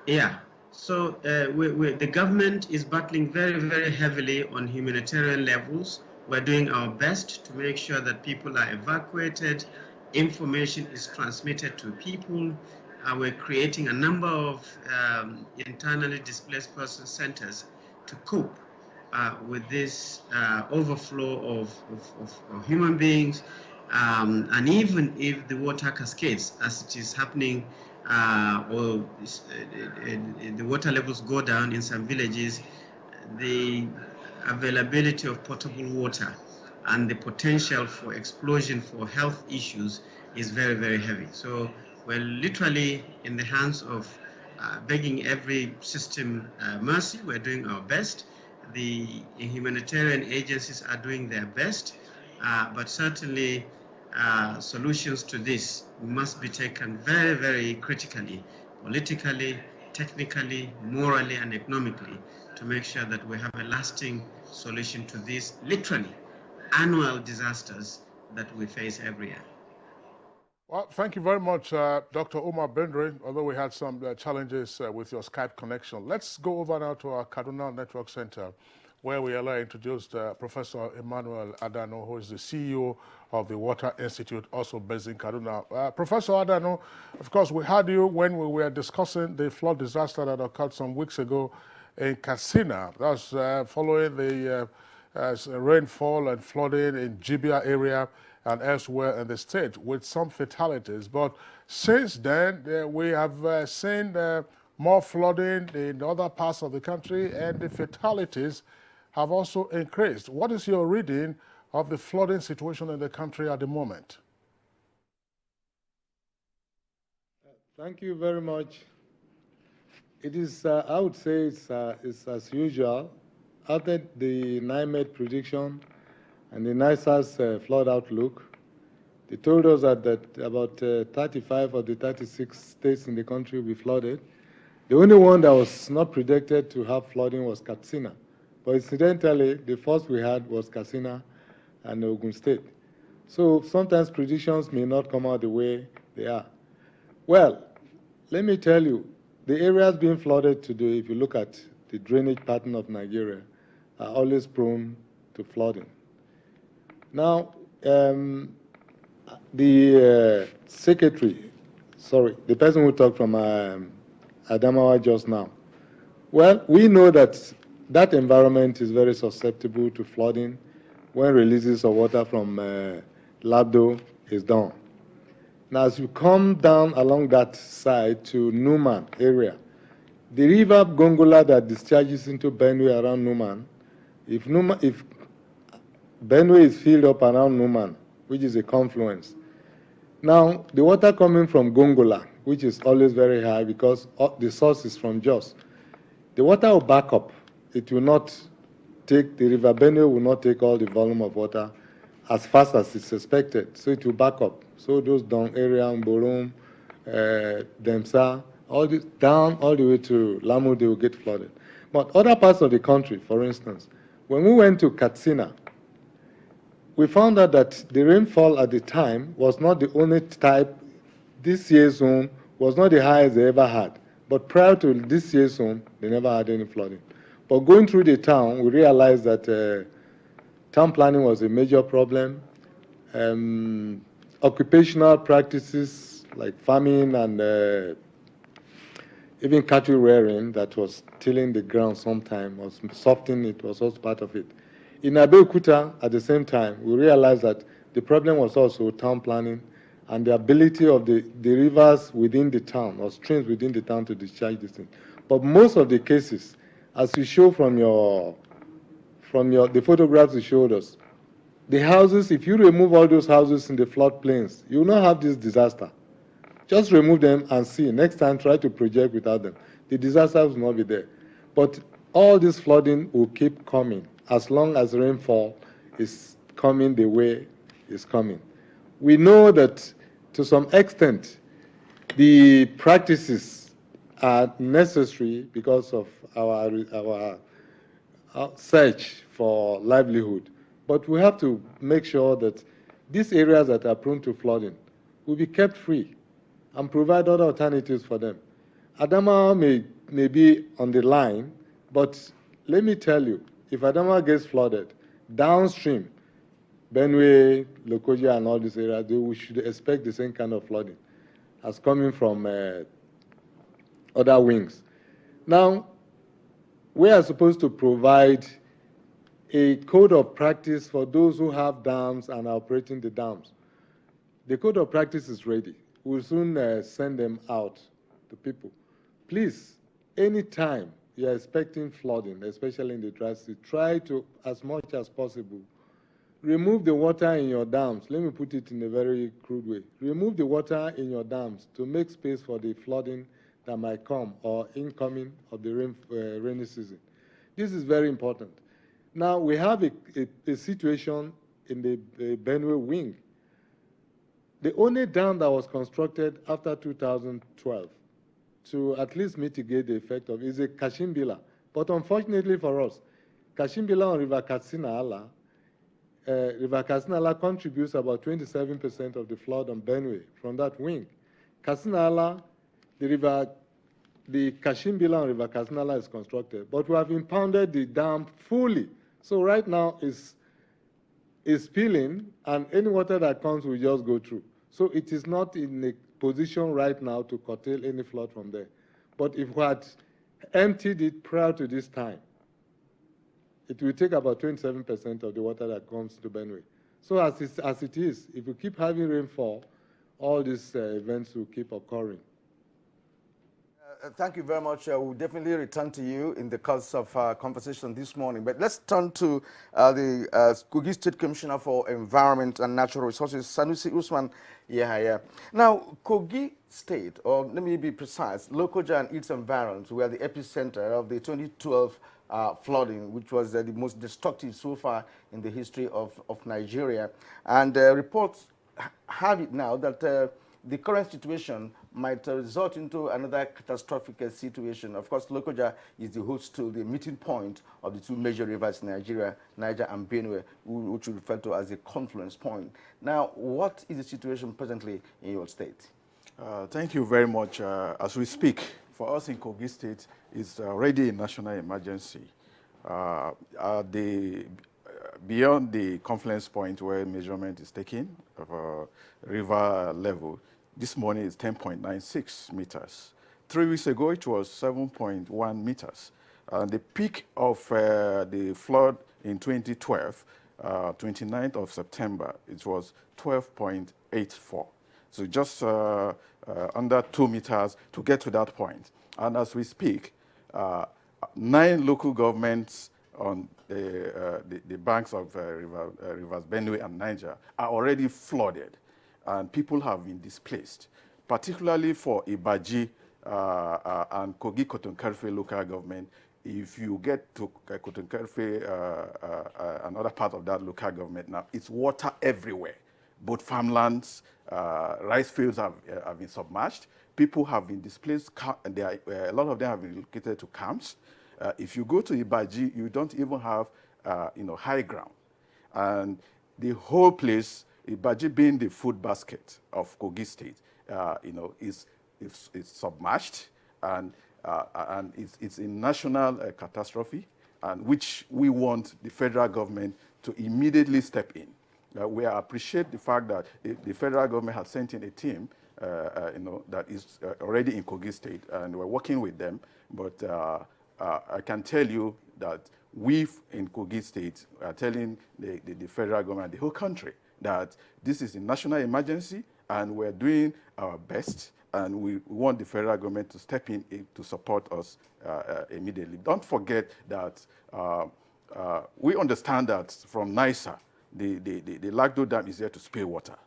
Yeah. So the government is battling very heavily on humanitarian levels. We're doing our best to make sure that people are evacuated, information is transmitted to people. We're creating a number of internally displaced person centers to cope with this overflow of human beings. And even if the water cascades, as it is happening, or the water levels go down in some villages, the availability of potable water and the potential for explosion for health issues is very heavy. So we're literally in the hands of begging every system mercy. We're doing our best. The humanitarian agencies are doing their best, but certainly solutions to this must be taken very critically, politically, technically, morally, and economically, to make sure that we have a lasting solution to these literally annual disasters that we face every year. Well, thank you very much, Dr. Omar Bendre, although we had some challenges with your Skype connection. Let's go over now to our Kaduna Network Center, where we are introduced Professor Emmanuel Adano, who is the CEO of the Water Institute, also based in Kaduna. Professor Adano, of course, we had you when we were discussing the flood disaster that occurred some weeks ago in Katsina. That's following the rainfall and flooding in Jibia area and elsewhere in the state, with some fatalities. But since then, we have seen more flooding in other parts of the country, and the fatalities have also increased. What is your reading of the flooding situation in the country at the moment? Thank you very much. It is, I would say it's as usual. After the NIMED prediction and the NISA's flood outlook, they told us that about 35 of the 36 states in the country will be flooded. The only one that was not predicted to have flooding was Katsina. But incidentally, the first we had was Katsina and Ogun State. So sometimes predictions may not come out the way they are. Well, let me tell you, the areas being flooded today, if you look at the drainage pattern of Nigeria, are always prone to flooding. Now, the secretary, the person who talked from Adamawa just now, well, we know that that environment is very susceptible to flooding when releases of water from Labdo is done. Now, as you come down along that side to Numan area, the river Gongola that discharges into Benue around Numan, if Benue is filled up around Numan, which is a confluence, now the water coming from Gongola, which is always very high because the source is from Jos, the water will back up. It will not take, the river Benue will not take all the volume of water as fast as it's expected, so it will back up. So those down area, Mborum, Demsa, all this down all the way to Lamu, they will get flooded. But other parts of the country, for instance, when we went to Katsina, we found out that the rainfall at the time was not the only type. This year's zone was not the highest they ever had. But prior to this year's zone, they never had any flooding. But going through the town, we realized that town planning was a major problem. Occupational practices like farming and even cattle rearing that was tilling the ground sometime, was softening it, was also part of it. In Abeokuta, at the same time, we realized that the problem was also town planning and the ability of the rivers within the town or streams within the town to discharge this thing. But most of the cases, as you show from the photographs you showed us, the houses, if you remove all those houses in the floodplains, you will not have this disaster. Just remove them and see. Next time, try to project without them. The disasters will not be there. But all this flooding will keep coming as long as rainfall is coming the way it's coming. We know that to some extent, the practices are necessary because of our search for livelihood. But we have to make sure that these areas that are prone to flooding will be kept free and provide other alternatives for them. Adamawa may be on the line, but let me tell you, if Adamawa gets flooded, downstream, Benue, Lokoja, and all these areas, we should expect the same kind of flooding as coming from other wings. Now, we are supposed to provide a code of practice for those who have dams and are operating the dams. The code of practice is ready. We'll soon send them out to people. Please, anytime you're expecting flooding, especially in the dry season, try to, as much as possible, remove the water in your dams. Let me put it in a very crude way. Remove the water in your dams to make space for the flooding that might come or incoming of the rainy season. This is very important. Now, we have a situation in the Benue wing. The only dam that was constructed after 2012 to at least mitigate the effect of is a Kashimbila. But unfortunately for us, Kashimbila on River Katsina Ala contributes about 27% of the flood on Benue from that wing. Katsina Ala, the Kashimbila on River Katsina Ala is constructed, but we have impounded the dam fully. So right now it's spilling, and any water that comes will just go through. So it is not in a position right now to curtail any flood from there. But if we had emptied it prior to this time, it will take about 27% of the water that comes to Benue. So as it is, if we keep having rainfall, all these events will keep occurring. Thank you very much. We'll definitely return to you in the course of our conversation this morning. But let's turn to the Kogi State Commissioner for Environment and Natural Resources, Sanusi Usman Yahaya. Now, Kogi State, or let me be precise, Lokoja and its environs were the epicenter of the 2012 flooding, which was the most destructive so far in the history of Nigeria. And reports have it now that the current situation might result into another catastrophic situation. Of course, Lokoja is the host to the meeting point of the two major rivers in Nigeria, Niger and Benue, which we refer to as the confluence point. Now, what is the situation presently in your state? Thank you very much. As we speak, for us in Kogi State, it's already a national emergency. Beyond the confluence point where measurement is taken of river level, this morning is 10.96 meters. 3 weeks ago, it was 7.1 meters. The peak of the flood in 2012, 29th of September, it was 12.84. So just under 2 meters to get to that point. And as we speak, 9 local governments on the banks of rivers Benue and Niger are already flooded, and people have been displaced, particularly for Ibaji and Kogi Kotonkarfe local government. If you get to Kotonkarfe, another part of that local government now, it's water everywhere. Both farmlands, rice fields have been submerged. People have been displaced. A lot of them have been relocated to camps. If you go to Ibaji, you don't even have, high ground. And the whole place, Ibaji being the food basket of Kogi State, is submerged, and it's a national catastrophe, and which we want the federal government to immediately step in. We appreciate the fact that the federal government has sent in a team, that is already in Kogi State, and we're working with them. But I can tell you that we in Kogi State are telling the federal government, the whole country, that this is a national emergency, and we're doing our best, and we want the federal government to step in to support us immediately. Don't forget that we understand that from NISA, the Lagdo Dam is there to spill water.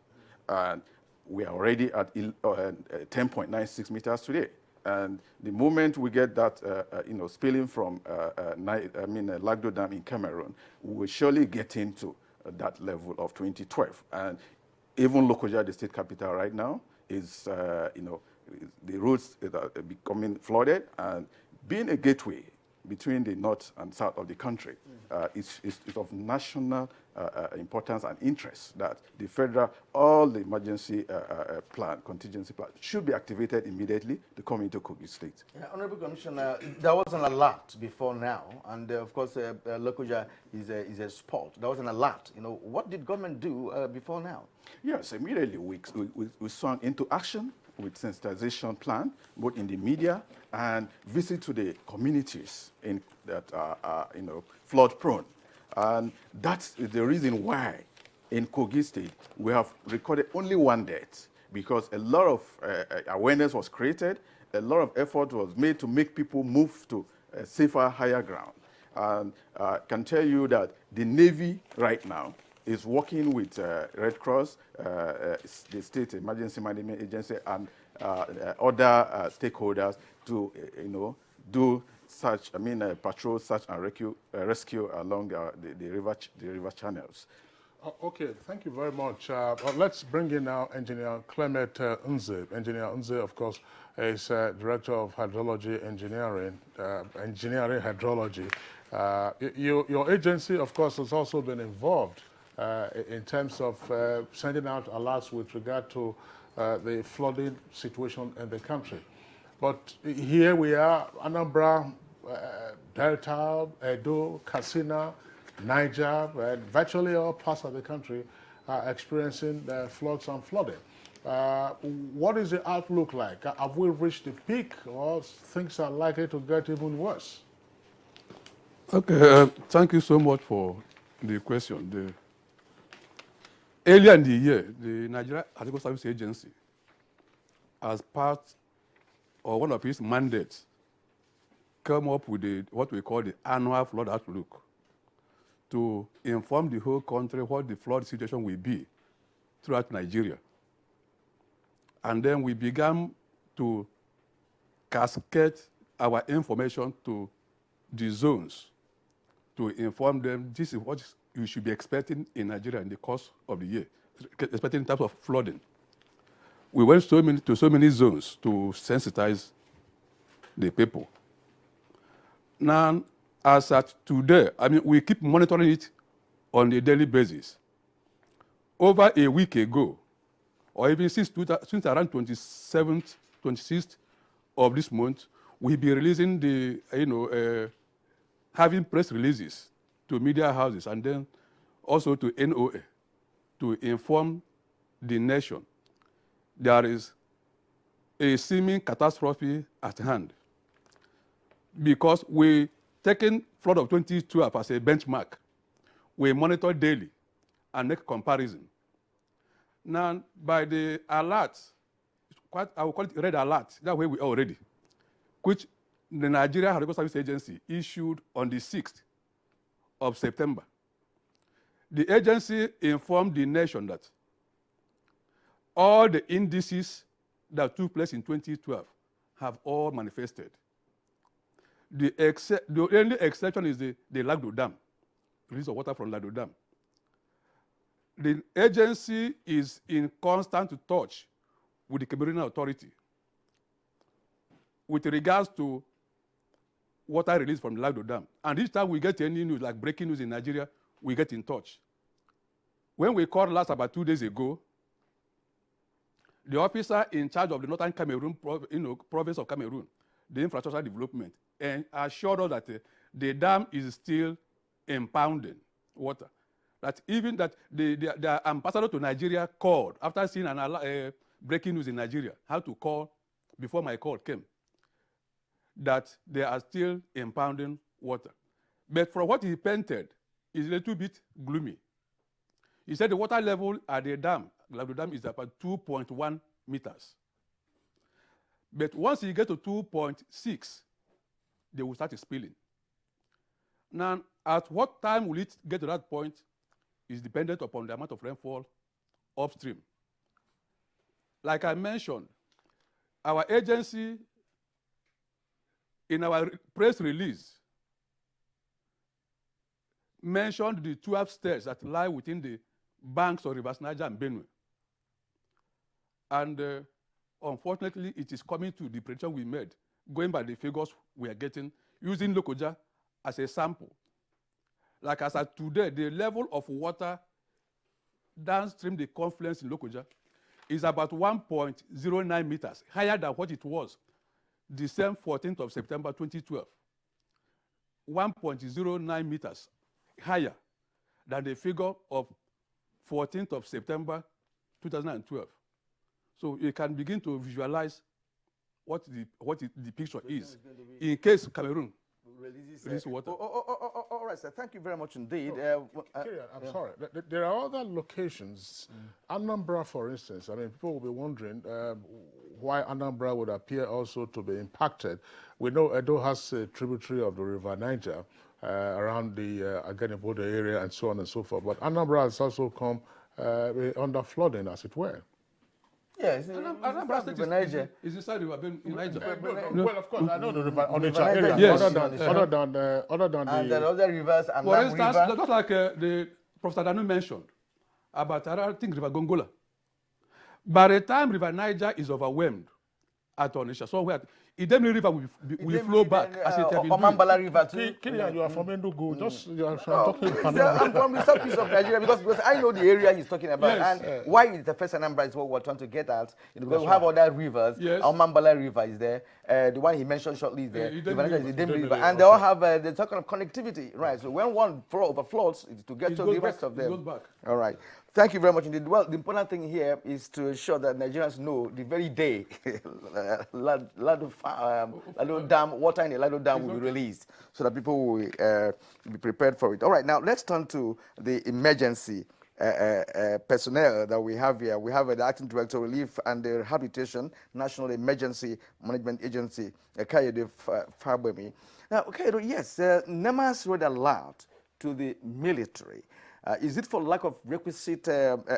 And we are already at 10.96 meters today. And the moment we get that, spilling from Lagdo Dam in Cameroon, we will surely get into that level of 2012. And even Lokoja, the state capital right now, is, the roads are becoming flooded, and being a gateway between the north and south of the country, it's of national importance and interest that the federal, all the emergency contingency plan should be activated immediately to come into Kogi State. Yeah, Honorable Commissioner, there was an alert before now, and of course, Lokoja is a spot. There was an alert. What did government do before now? Yes, immediately we swung into action with sensitization plan, both in the media and visit to the communities that are flood prone. And that's the reason why in Kogi State we have recorded only 1 death, because a lot of awareness was created, a lot of effort was made to make people move to a safer, higher ground. And I can tell you that the Navy right now is working with Red Cross, the State Emergency Management Agency, and other stakeholders to, do such, patrol, search and rescue along the river channels. Okay, thank you very much. Let's bring in now Engineer Clement Nze. Engineer Nze, of course, is Director of Hydrology Engineering, Hydrology. Your agency, of course, has also been involved in terms of sending out alerts with regard to the flooding situation in the country. But here we are, Anambra, Delta, Edo, Katsina, Niger, and virtually all parts of the country are experiencing floods and flooding. What is the outlook like? Have we reached the peak, or things are likely to get even worse? Okay, thank you so much for the question. Earlier in the year, the Nigerian Hydrological Service Agency, as part or one of his mandates, come up with what we call the annual flood outlook to inform the whole country what the flood situation will be throughout Nigeria. And then we began to cascade our information to the zones to inform them this is what you should be expecting in Nigeria in the course of the year, expecting in terms of flooding. We went to so many zones to sensitize the people. Now, as at today, I mean, we keep monitoring it on a daily basis. Over a week ago, or even since around 27th, 26th of this month, we'll be releasing the, having press releases to media houses and then also to NOA to inform the nation there is a seeming catastrophe at hand. Because we taken flood of 2012 as a benchmark, we monitor daily and make comparison. Now, by the alert, I will call it red alert, that way we are already, which the Nigerian Hydrological Service Agency issued on the 6th of September. The agency informed the nation that all the indices that took place in 2012 have all manifested. The only exception is the Lagdo Dam, release of water from Lagdo Dam. The agency is in constant touch with the Cameroonian authority with regards to water release from the Lagdo Dam. And each time we get any news, like breaking news in Nigeria, we get in touch. When we called last about 2 days ago, the officer in charge of the Northern Cameroon, province of Cameroon, the infrastructure development, and assured us that the dam is still impounding water. That even that the ambassador to Nigeria called after seeing an breaking news in Nigeria, how to call before my call came, that they are still impounding water. But from what he painted is a little bit gloomy. He said the water level at the dam, Lagdo Dam, is about 2.1 meters. But once you get to 2.6, they will start spilling. Now, at what time will it get to that point is dependent upon the amount of rainfall upstream. Like I mentioned, our agency, in our press release, mentioned the 12 states that lie within the banks of rivers Niger and Benue. And unfortunately, it is coming to the prediction we made, going by the figures we are getting, using Lokoja as a sample. Like as of today, the level of water downstream the confluence in Lokoja is about 1.09 meters, higher than what it was the same 14th of September 2012. 1.09 meters higher than the figure of 14th of September 2012. So you can begin to visualize what the picture is in case Cameroon releases water. All right, sir. Thank you very much indeed. I'm sorry. There are other locations. Anambra, for instance. I mean, people will be wondering why Anambra would appear also to be impacted. We know Edo has a tributary of the River Niger around the Agenibodo area and so on and so forth. But Anambra has also come under flooding, as it were. Yes, Anambra State is Niger. Is inside the river in Niger. Well, of course, I know the river on the area. Yes. Other than the and the other rivers and for instance, just like the Professor Danu mentioned about I think River Gongola. By the time River Niger is overwhelmed at Onitsha, somewhere Idemili River will flow back as it has been Omambala River too. Kirian, you are from Enugu. Just you are talking about. I'm from the southeast of Nigeria because I know the area he's talking about. Yes. And why is the first Anambra is what we're trying to get at. Because we have other rivers. Yes. Omambala River is there. The one he mentioned shortly is there. River Niger is the Idemili River. And they all have the kind of connectivity. Right. So when one overflows, it's to get to the rest of them. It goes back. All right. Thank you very much indeed. Well, the important thing here is to ensure that Nigerians know the very day Lagdo Dam, water in the Lagdo Dam will be released so that people will be prepared for it. All right, now let's turn to the emergency personnel that we have here. We have the Acting Director of Relief and the Rehabilitation National Emergency Management Agency, Kayode Fabemi. Now, okay, yes, NEMA's read aloud to the military. Is it for lack of requisite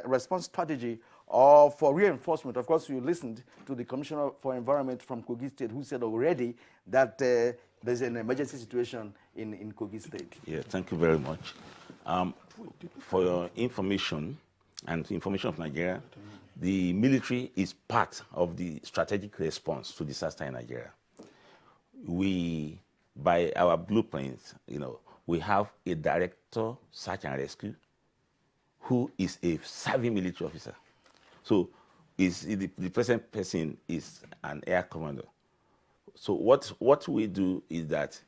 response strategy or for reinforcement? Of course, you listened to the Commissioner for Environment from Kogi State, who said already that there's an emergency situation in Kogi State. Yeah, thank you very much. For your information and information of Nigeria, the military is part of the strategic response to disaster in Nigeria. We, by our blueprints, we have a director, search and rescue, who is a serving military officer. So the present person is an air commander. So what we do is that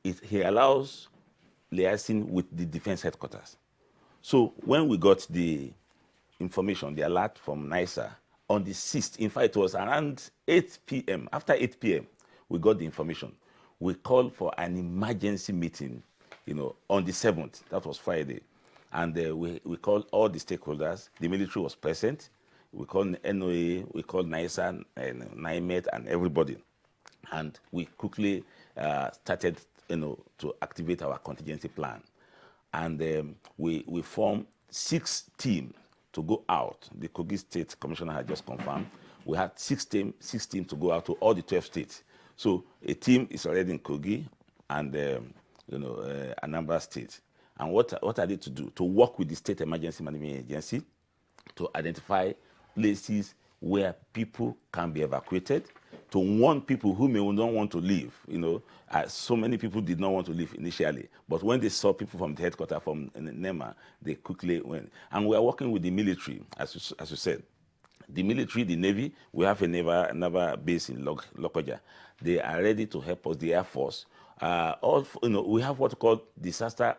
he allows liaising with the defense headquarters. So when we got the information, the alert from NISA on the 6th, in fact, it was around 8 p.m. After 8 p.m., we got the information. We called for an emergency meeting, on the 7th. That was Friday. And we called all the stakeholders. The military was present. We called NOA, we called NISA, and NIMET, and everybody. And we quickly started, to activate our contingency plan. And we formed 6 teams to go out. The Kogi State Commissioner had just confirmed. We had 6 teams to go out to all the 12 states. So a team is already in Kogi and Anambra State. And what are they to do? To work with the State Emergency Management Agency to identify places where people can be evacuated, to warn people who may not want to leave. So many people did not want to leave initially, but when they saw people from the headquarters, from NEMA, they quickly went. And we are working with the military, as you said. The military, the Navy, we have a naval base in Lokoja. They are ready to help us, the Air Force. We have what we call disaster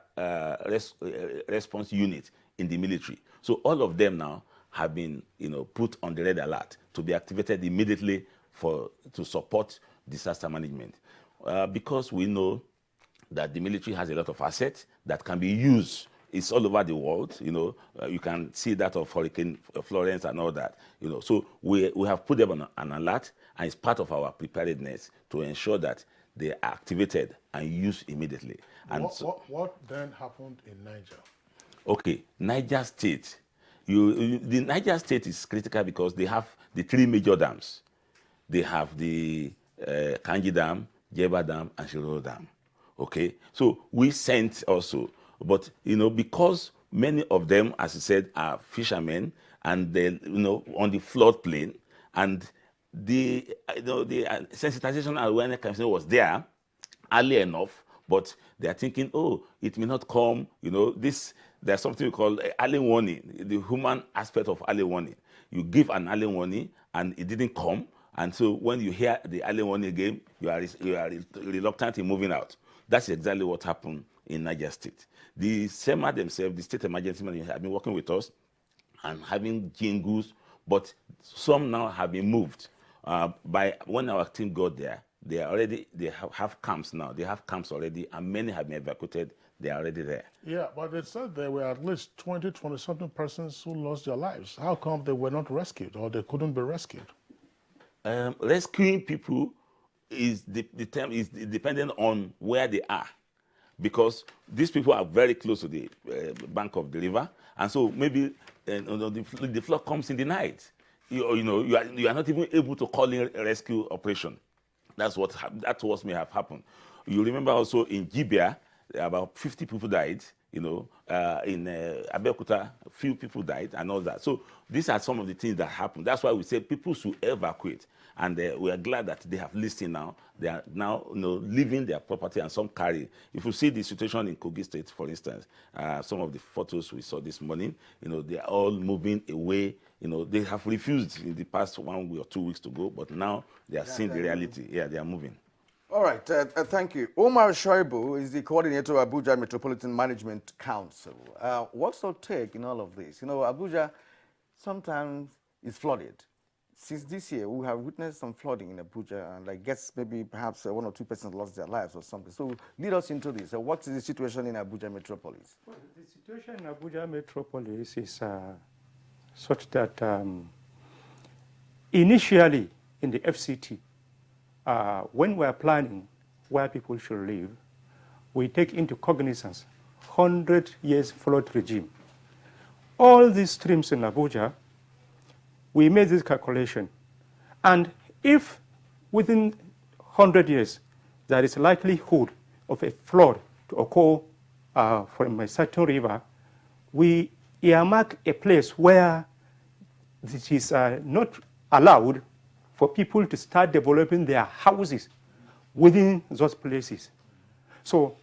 response unit in the military. So all of them now have been, put on the red alert to be activated immediately to support disaster management. Because we know that the military has a lot of assets that can be used. It's all over the world, you can see that of Hurricane Florence and all that, So we have put them on an alert, and it's part of our preparedness to ensure that they are activated and used immediately. And what then happened in Niger? Okay, Niger State. The Niger State is critical because they have the 3 major dams. They have the Kanji Dam, Jeba Dam, and Shiroro Dam. Okay, so we sent also, but because many of them, as I said, are fishermen, and they on the floodplain, and the sensitization and awareness campaign was there early enough, but they are thinking, oh, it may not come. There's something we call early warning, the human aspect of early warning. You give an early warning and it didn't come, and so when you hear the early warning again, you are reluctant in moving out. That's exactly what happened in Niger State. The SEMA themselves, the State Emergency Management, have been working with us and having jingles, but some now have been moved. By when our team got there, they have camps now. They have camps already, and many have been evacuated. They are already there. Yeah, but they said there were at least 20-something persons who lost their lives. How come they were not rescued, or they couldn't be rescued? Rescuing people is dependent on where they are, because these people are very close to the bank of the river, and so maybe the flood comes in the night. You are not even able to call in a rescue operation. That's what may have happened. You remember also in Gibea, about 50 people died. In Abeokuta, a few people died and all that. So these are some of the things that happened. That's why we say people should evacuate. And we are glad that they have listened now. They are now leaving their property, and some carry. If you see the situation in Kogi State, for instance, some of the photos we saw this morning, they are all moving away. They have refused in the past 1 week or 2 weeks to go, but now they are seeing the reality. Yeah, they are moving. All right, thank you. Omar Shoibu is the coordinator of Abuja Metropolitan Management Council. What's your take in all of this? Abuja sometimes is flooded. since this year, we have witnessed some flooding in Abuja, and I guess maybe perhaps 1 or 2 persons lost their lives or something. So lead us into this. What is the situation in Abuja metropolis? Well, the situation in Abuja metropolis is such that initially in the FCT, when we are planning where people should live, we take into cognizance 100 years flood regime. All these streams in Abuja, we made this calculation. And if within 100 years, there is likelihood of a flood to occur from a certain river, we earmark a place where it is not allowed for people to start developing their houses within those places. So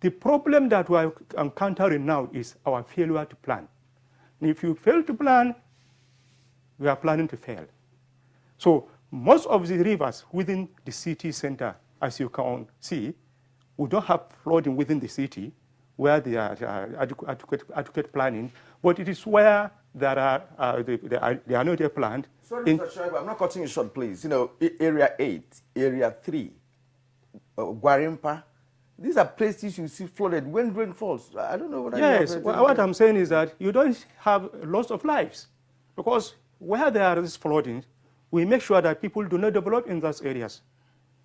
the problem that we are encountering now is our failure to plan. And if you fail to plan, we are planning to fail. So most of the rivers within the city center, as you can see, we don't have flooding within the city where there are adequate planning, but it is where there are they are not yet planned. Sorry, Mr. Shaibu, I'm not cutting you short, please. You know, Area 8, Area 3, Gwarimpa, these are places you see flooded when rain falls. I don't know what Yes, what I'm saying is that you don't have loss of lives, because where there is flooding, we make sure that people do not develop in those areas.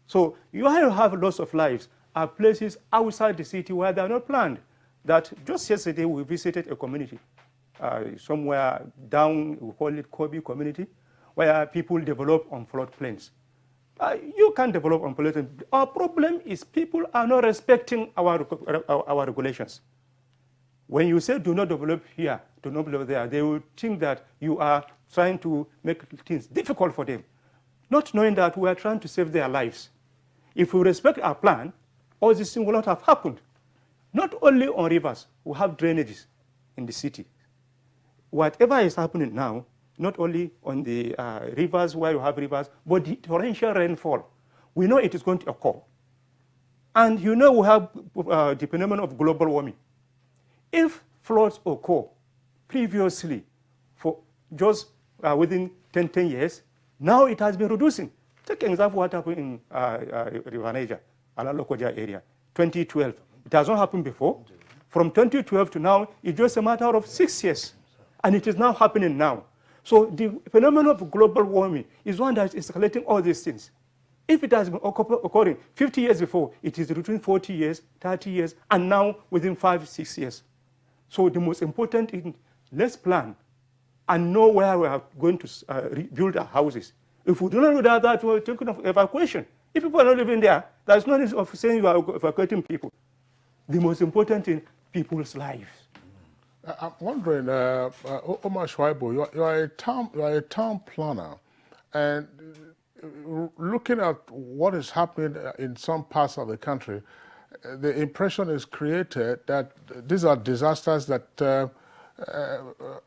So you have loss of lives are places outside the city where they are not planned. That just yesterday we visited a community, somewhere down, we call it Kogi community, where people develop on floodplains. You can't develop on floodplains. Our problem is people are not respecting our regulations. When you say do not develop here, do not develop there, they will think that you are trying to make things difficult for them, not knowing that we are trying to save their lives. If we respect our plan, all these things will not have happened. Not only on rivers, we have drainages in the city. Whatever is happening now, not only on the rivers where you have rivers, but the torrential rainfall, we know it is going to occur. And you know we have the phenomenon of global warming. If floods occur previously for just within 10 years, now it has been reducing. Take an example what happened in River Niger, Alalokoja area, 2012. It has not happened before. From 2012 to now, it's just a matter of 6 years. And it is now happening now. So the phenomenon of global warming is one that is escalating all these things. If it has been occurring 50 years before, it is between 40 years, 30 years, and now within 5, 6 years. So the most important thing, let's plan and know where we are going to build our houses. If we do not know that, we're talking of evacuation. If people are not living there, there's no need of saying you are evacuating people. The most important thing, people's lives. I'm wondering, Omar Shaibu, you are a town planner, and looking at what is happening in some parts of the country, the impression is created that these are disasters that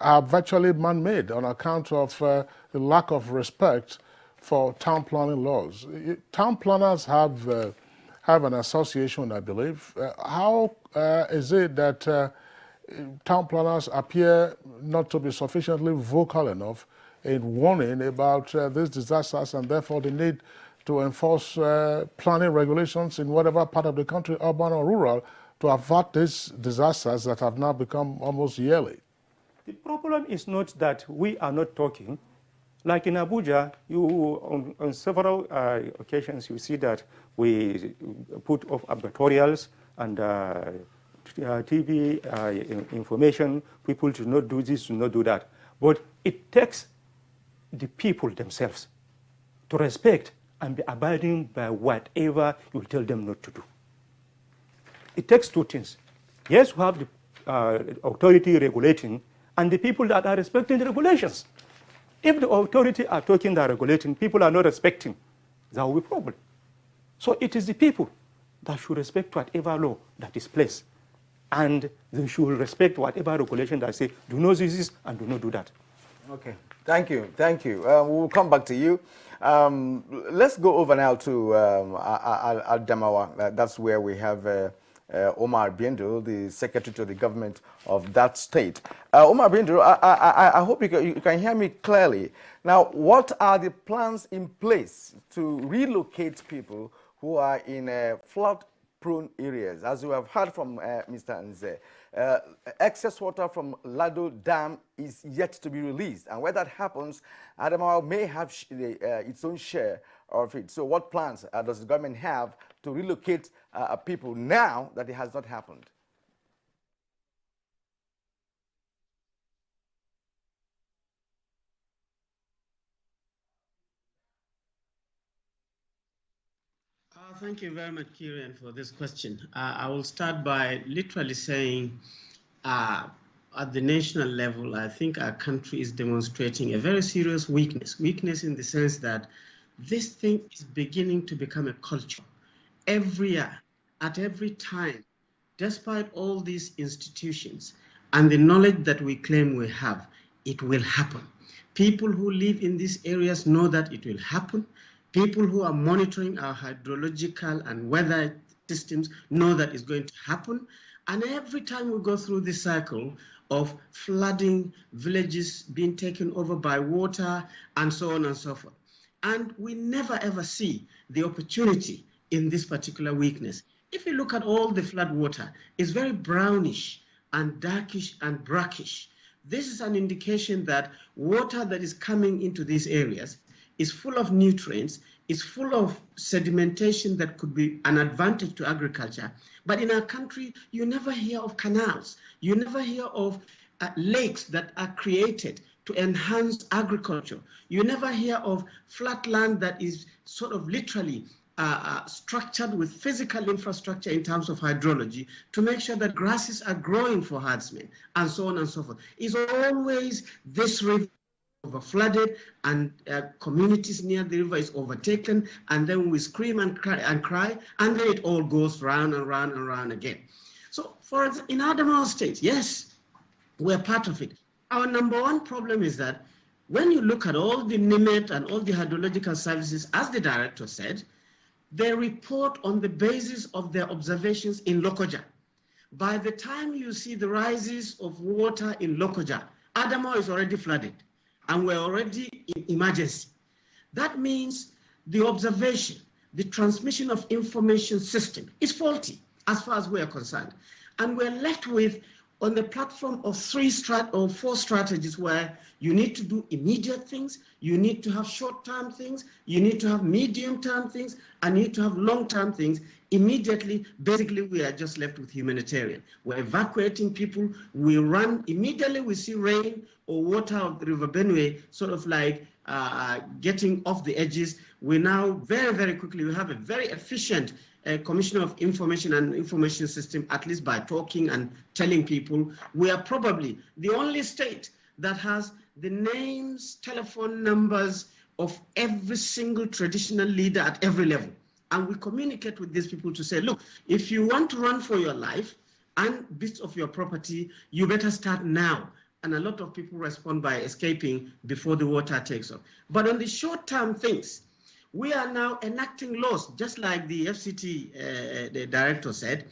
are virtually man-made on account of the lack of respect for town planning laws. Town planners have an association, I believe. How is it that town planners appear not to be sufficiently vocal enough in warning about these disasters, and therefore the need to enforce planning regulations in whatever part of the country, urban or rural, to avert these disasters that have now become almost yearly? The problem is not that we are not talking. Like in Abuja, on several occasions, you see that we put up editorials and TV information, people should not do this, should not do that. But it takes the people themselves to respect and be abiding by whatever you tell them not to do. It takes two things. Yes, we have the authority regulating and the people that are respecting the regulations. If the authority are talking, they are regulating, people are not respecting, there will be a problem. So it is the people that should respect whatever law that is placed. And they should respect whatever regulation that say, do not do this and do not do that. Okay, thank you, thank you. We'll come back to you. Let's go over now to Adamawa. That's where we have Omar Biendo, the secretary to the government of that state. Omar Biendo, I hope you can hear me clearly. Now, what are the plans in place to relocate people who are in flood-prone areas? As you have heard from Mr. Nze, excess water from Lado Dam is yet to be released. And where that happens, Adamawa may have its own share of it. So what plans does the government have to relocate people now that it has not happened? Thank you very much, Kieran, for this question. I will start by literally saying at the national level, I think our country is demonstrating a very serious weakness. Weakness in the sense that this thing is beginning to become a culture. Every year, at every time, despite all these institutions and the knowledge that we claim we have, it will happen. People who live in these areas know that it will happen. People who are monitoring our hydrological and weather systems know that it's going to happen. And every time we go through this cycle of flooding, villages being taken over by water, and so on and so forth. And we never ever see the opportunity in this particular weakness. If you look at all the flood water, it's very brownish and darkish and brackish. This is an indication that water that is coming into these areas is full of nutrients, is full of sedimentation that could be an advantage to agriculture. But in our country, you never hear of canals. You never hear of lakes that are created to enhance agriculture. You never hear of flat land that is sort of literally structured with physical infrastructure in terms of hydrology to make sure that grasses are growing for herdsmen, and so on and so forth. It's always this river over flooded, and communities near the river is overtaken, and then we scream and cry, and then it all goes round and round and round again. So for in Adamawa State, yes, we're part of it. Our number one problem is that when you look at all the NIMET and all the hydrological services, as the director said, they report on the basis of their observations in Lokoja. By the time you see the rises of water in Lokoja, Adamawa is already flooded, and we're already in emergency. That means the observation, the transmission of information system is faulty as far as we are concerned. And we're left with, on the platform of 4 strategies where you need to do immediate things, you need to have short-term things, you need to have medium-term things, and you need to have long-term things. Immediately, basically, we are just left with humanitarian. We're evacuating people. We run immediately. We see rain or water of the River Benue sort of like getting off the edges. We now very, very quickly, we have a very efficient Commissioner of Information and Information System, at least by talking and telling people. We are probably the only state that has the names, telephone numbers of every single traditional leader at every level. And we communicate with these people to say, look, if you want to run for your life and bits of your property, you better start now. And a lot of people respond by escaping before the water takes off. But on the short-term things, we are now enacting laws, just like the FCT the director said.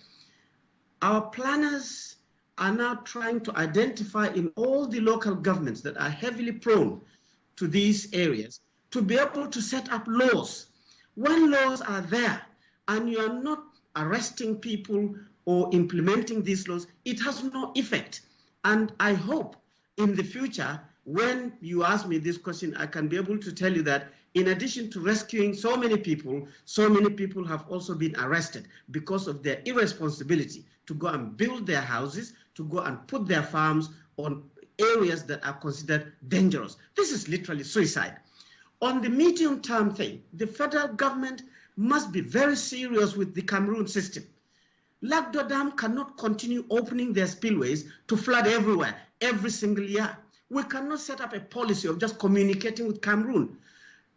Our planners are now trying to identify in all the local governments that are heavily prone to these areas to be able to set up laws. When laws are there and you are not arresting people or implementing these laws, it has no effect. And I hope in the future, when you ask me this question, I can be able to tell you that in addition to rescuing so many people have also been arrested because of their irresponsibility to go and build their houses, to go and put their farms on areas that are considered dangerous. This is literally suicide. On the medium-term thing, the federal government must be very serious with the Cameroon system. Lagdo Dam cannot continue opening their spillways to flood everywhere, every single year. We cannot set up a policy of just communicating with Cameroon.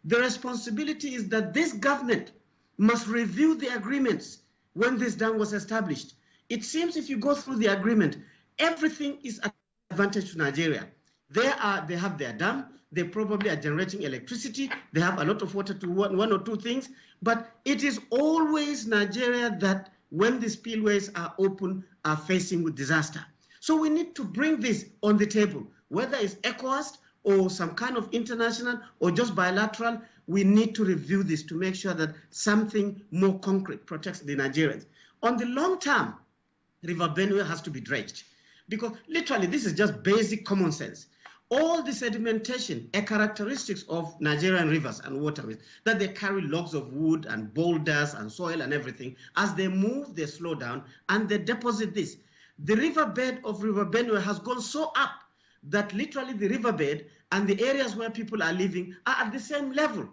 The responsibility is that this government must review the agreements when this dam was established. It seems if you go through the agreement, everything is an advantage to Nigeria. They have their dam, they probably are generating electricity, they have a lot of water to one or two things, but it is always Nigeria that when the spillways are open, are facing with disaster. So we need to bring this on the table, whether it's ECOWAS or some kind of international or just bilateral. We need to review this to make sure that something more concrete protects the Nigerians. On the long term, River Benue has to be dredged, because literally this is just basic common sense. All the sedimentation are characteristics of Nigerian rivers and waterways, that they carry logs of wood and boulders and soil and everything. As they move, they slow down and they deposit this. The riverbed of River Benue has gone so up that literally the riverbed and the areas where people are living are at the same level,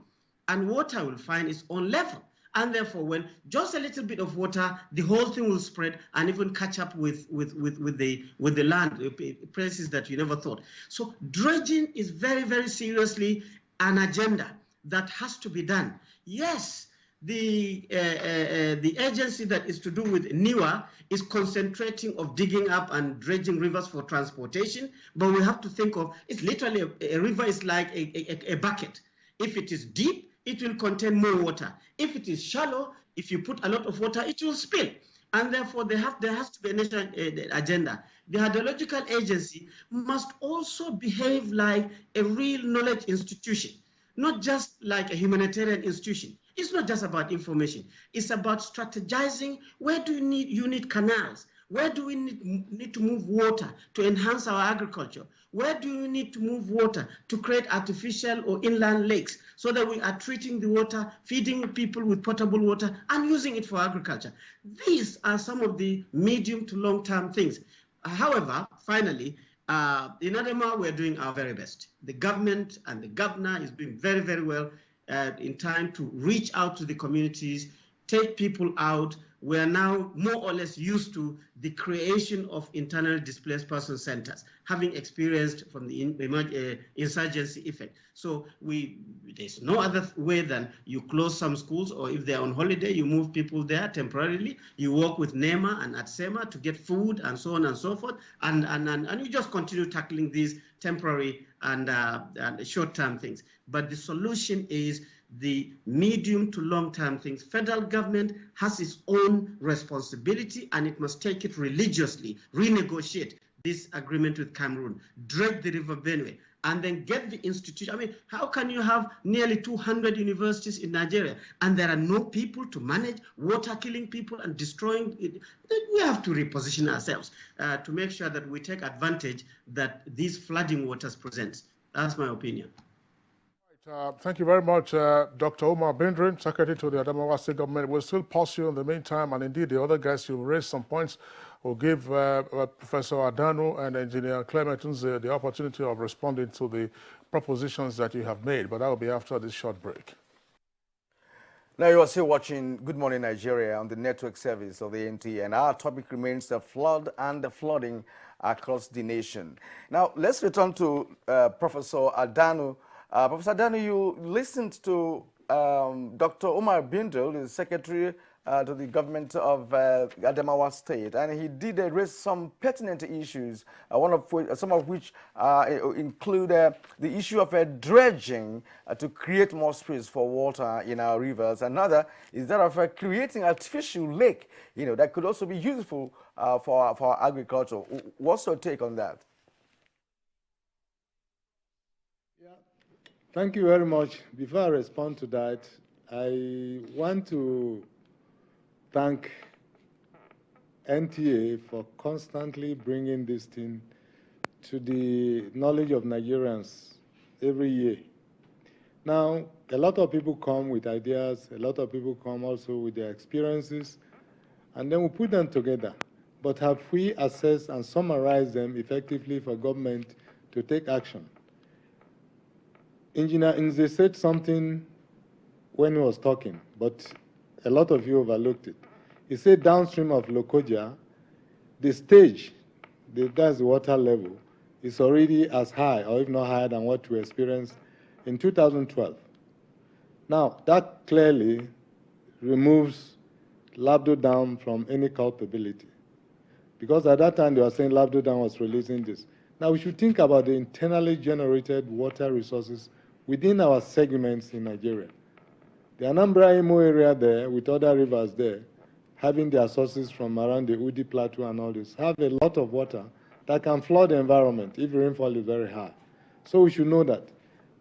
and water will find its own level. And therefore, when just a little bit of water, the whole thing will spread and even catch up with the land, places that you never thought. So dredging is very, very seriously an agenda that has to be done. Yes, the agency that is to do with NIWA is concentrating of digging up and dredging rivers for transportation, but we have to think of, it's literally a river is like a bucket. If it is deep, it will contain more water. If it is shallow, if you put a lot of water, it will spill. And therefore, there has to be a national agenda. The hydrological agency must also behave like a real knowledge institution, not just like a humanitarian institution. It's not just about information. It's about strategizing. Where do you need canals? Where do we need to move water to enhance our agriculture? Where do you need to move water to create artificial or inland lakes so that we are treating the water, feeding people with potable water and using it for agriculture? These are some of the medium to long-term things. However, finally, in Adama, we're doing our very best. The government and the governor is doing very, very well in time to reach out to the communities, take people out. We are now more or less used to the creation of internally displaced person centers, having experienced from the insurgency effect. So there's no other way than you close some schools, or if they're on holiday, you move people there temporarily. You work with NEMA and ATSEMA to get food and so on and so forth. And you just continue tackling these temporary and short-term things. But the solution is the medium to long-term things. Federal government has its own responsibility, and it must take it religiously, renegotiate this agreement with Cameroon, dredge the River Benue, and then get the institution. I mean, how can you have nearly 200 universities in Nigeria and there are no people to manage water, killing people and destroying it? We have to reposition ourselves to make sure that we take advantage that these flooding waters present. That's my opinion. Thank you very much, Dr. Umar Bindrin, Secretary to the Adamawa State Government. We'll still pause you in the meantime, and indeed the other guests, you'll raise some points. We'll give Professor Adanu and Engineer Clement the opportunity of responding to the propositions that you have made, but that will be after this short break. Now you are still watching Good Morning Nigeria on the network service of the NTA, and our topic remains the flood and the flooding across the nation. Now let's return to Professor Adanu. Professor Adanu, you listened to Dr. Umar Bindrin, the Secretary to the government of Adamawa State, and he did raise some pertinent issues, some of which include the issue of dredging to create more space for water in our rivers. Another is that of creating artificial lake, that could also be useful for agriculture. What's your take on that? Thank you very much. Before I respond to that, I want to thank NTA for constantly bringing this thing to the knowledge of Nigerians every year. Now, a lot of people come with ideas, a lot of people come also with their experiences, and then we put them together. But have we assessed and summarized them effectively for government to take action? Engineer Nze said something when he was talking, but a lot of you overlooked it. He said downstream of Lokoja, the stage, that's the water level, is already as high, or if not higher than what we experienced in 2012. Now, that clearly removes Labdo Dam from any culpability. Because at that time, they were saying Labdo Dam was releasing this. Now, we should think about the internally generated water resources within our segments in Nigeria. The Anambra Imo area there, with other rivers there, having their sources from around the Udi Plateau and all this, have a lot of water that can flood the environment if rainfall is very high. So we should know that.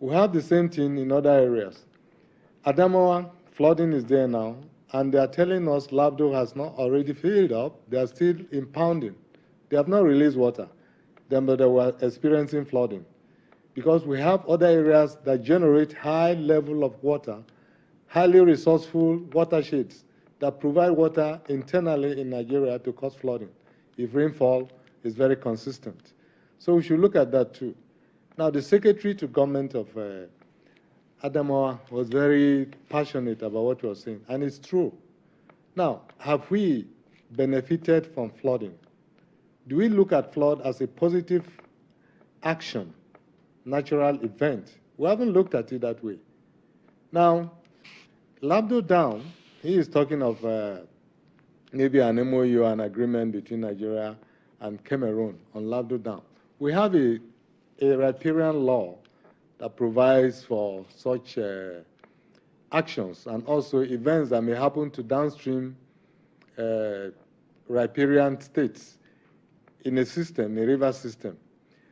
We have the same thing in other areas. Adamawa, flooding is there now, and they are telling us Labdo has not already filled up. They are still impounding. They have not released water. But they were experiencing flooding. Because we have other areas that generate high level of water, highly resourceful watersheds that provide water internally in Nigeria to cause flooding if rainfall is very consistent. So we should look at that too. Now, the Secretary to Government of Adamawa was very passionate about what he was saying, and it's true. Now, have we benefited from flooding? Do we look at flood as a positive action, natural event? We haven't looked at it that way. Now, Labdo Dam, he is talking of maybe an MOU, an agreement between Nigeria and Cameroon on Labdo Dam. We have a riparian law that provides for such actions and also events that may happen to downstream riparian states in a system, a river system.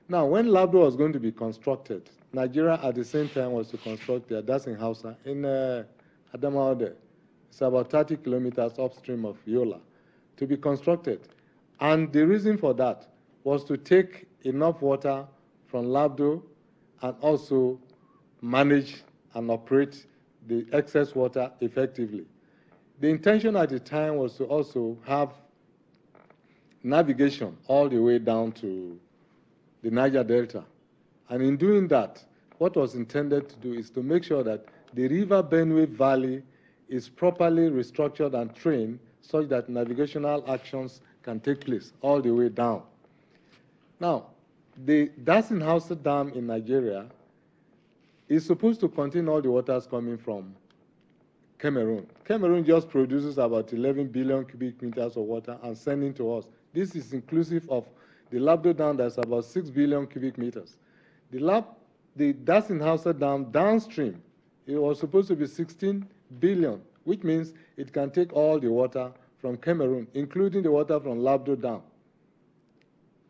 Now, when Labdo was going to be constructed, Nigeria at the same time was to construct the Adasin Hausa in Adamawa. It's about 30 kilometers upstream of Yola to be constructed. And the reason for that was to take enough water from Labdo and also manage and operate the excess water effectively. The intention at the time was to also have navigation all the way down to the Niger Delta. And in doing that, what was intended to do is to make sure that the River Benue Valley is properly restructured and trained such that navigational actions can take place all the way down. Now, the Dasin House Dam in Nigeria is supposed to contain all the waters coming from Cameroon. Cameroon just produces about 11 billion cubic meters of water and sending to us. This is inclusive of the Labdo Dam that's about 6 billion cubic meters. The Dasin House Dam downstream, it was supposed to be 16 billion, which means it can take all the water from Cameroon, including the water from Labdo Dam,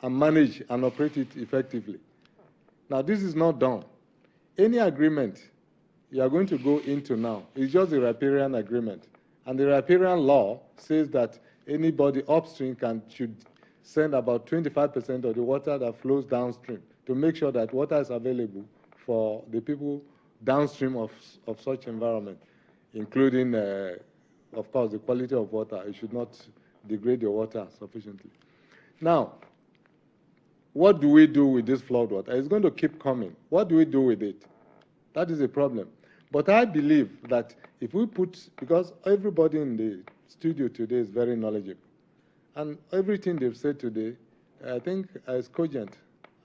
and manage and operate it effectively. Now, this is not done. Any agreement you are going to go into now is just a riparian agreement. And the riparian law says that anybody upstream should send about 25% of the water that flows downstream to make sure that water is available for the people downstream of such environment, including, of course, the quality of water. It should not degrade the water sufficiently. Now, what do we do with this flood water? It's going to keep coming. What do we do with it? That is a problem. But I believe that if we put, because everybody in the studio today is very knowledgeable, and everything they've said today, I think is cogent,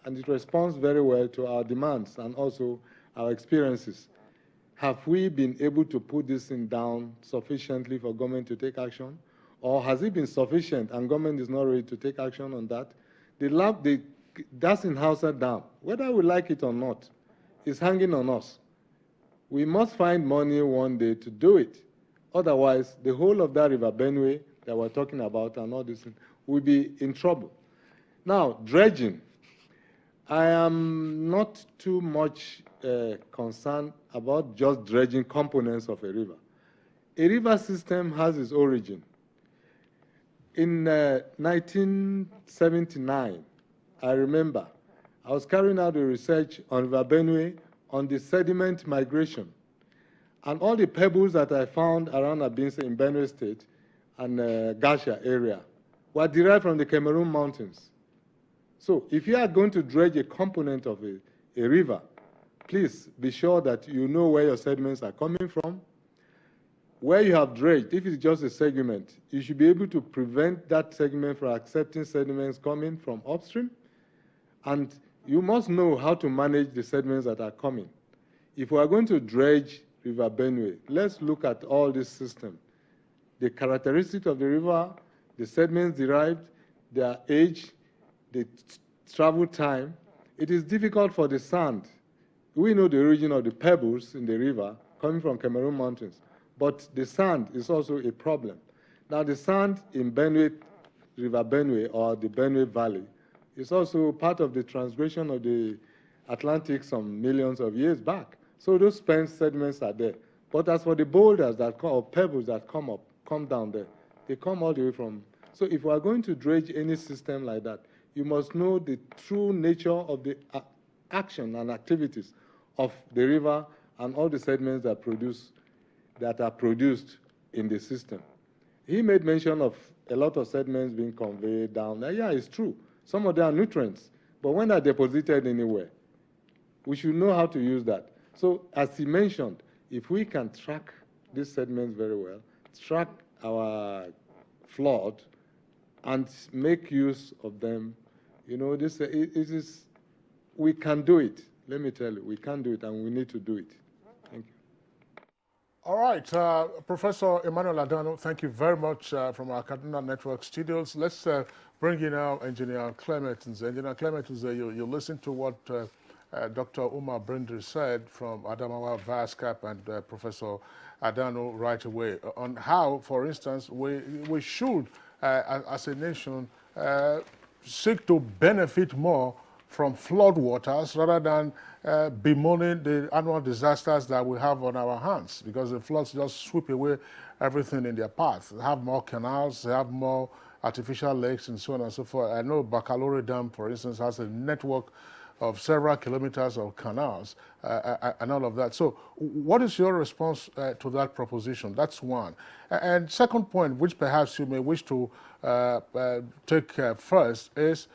and it responds very well to our demands and also our experiences. Have we been able to put this thing down sufficiently for government to take action? Or has it been sufficient and government is not ready to take action on that? The Dasin Hausa Dam, whether we like it or not, is hanging on us. We must find money one day to do it. Otherwise, the whole of that River Benue that we're talking about and all this will be in trouble. Now, dredging. I am not too much concerned about just dredging components of a river. A river system has its origin. In 1979, I remember, I was carrying out a research on River Benue on the sediment migration. And all the pebbles that I found around Abinse in Benue State and Gasha area were derived from the Cameroon mountains. So if you are going to dredge a component of a river, please be sure that you know where your sediments are coming from. Where you have dredged, if it's just a segment, you should be able to prevent that segment from accepting sediments coming from upstream. And you must know how to manage the sediments that are coming. If we are going to dredge River Benue, let's look at all this system. The characteristics of the river, the sediments derived, their age, the travel time. It is difficult for the sand. We know the origin of the pebbles in the river coming from Cameroon mountains, but the sand is also a problem. Now, the sand in Benue, River Benue, or the Benue Valley, is also part of the transgression of the Atlantic some millions of years back. So those spent sediments are there. But as for the boulders that come, or pebbles that come down there, they come all the way from. So if we are going to dredge any system like that, you must know the true nature of the action and activities of the river and all the sediments that are produced in the system. He made mention of a lot of sediments being conveyed down there. Yeah, it's true. Some of them are nutrients, but when they're deposited anywhere, we should know how to use that. So as he mentioned, if we can track these sediments very well, track our flood, and make use of them, you know, we can do it. Let me tell you, we can do it, and we need to do it. Thank you. All right, Professor Emmanuel Adano, thank you very much from our Kaduna Network studios. Let's bring in now Engineer Clemens. Engineer Clemens, you listen to what Dr. Umar Brindri said from Adamawa, VASCAP, and Professor Adano right away on how, for instance, we should, as a nation, seek to benefit more from flood waters rather than bemoaning the annual disasters that we have on our hands, because the floods just sweep away everything in their path. They have more canals, they have more artificial lakes, and so on and so forth. I know Bakalore Dam, for instance, has a network of several kilometers of canals and all of that. So what is your response to that proposition? That's one. And second point, which perhaps you may wish to take first, is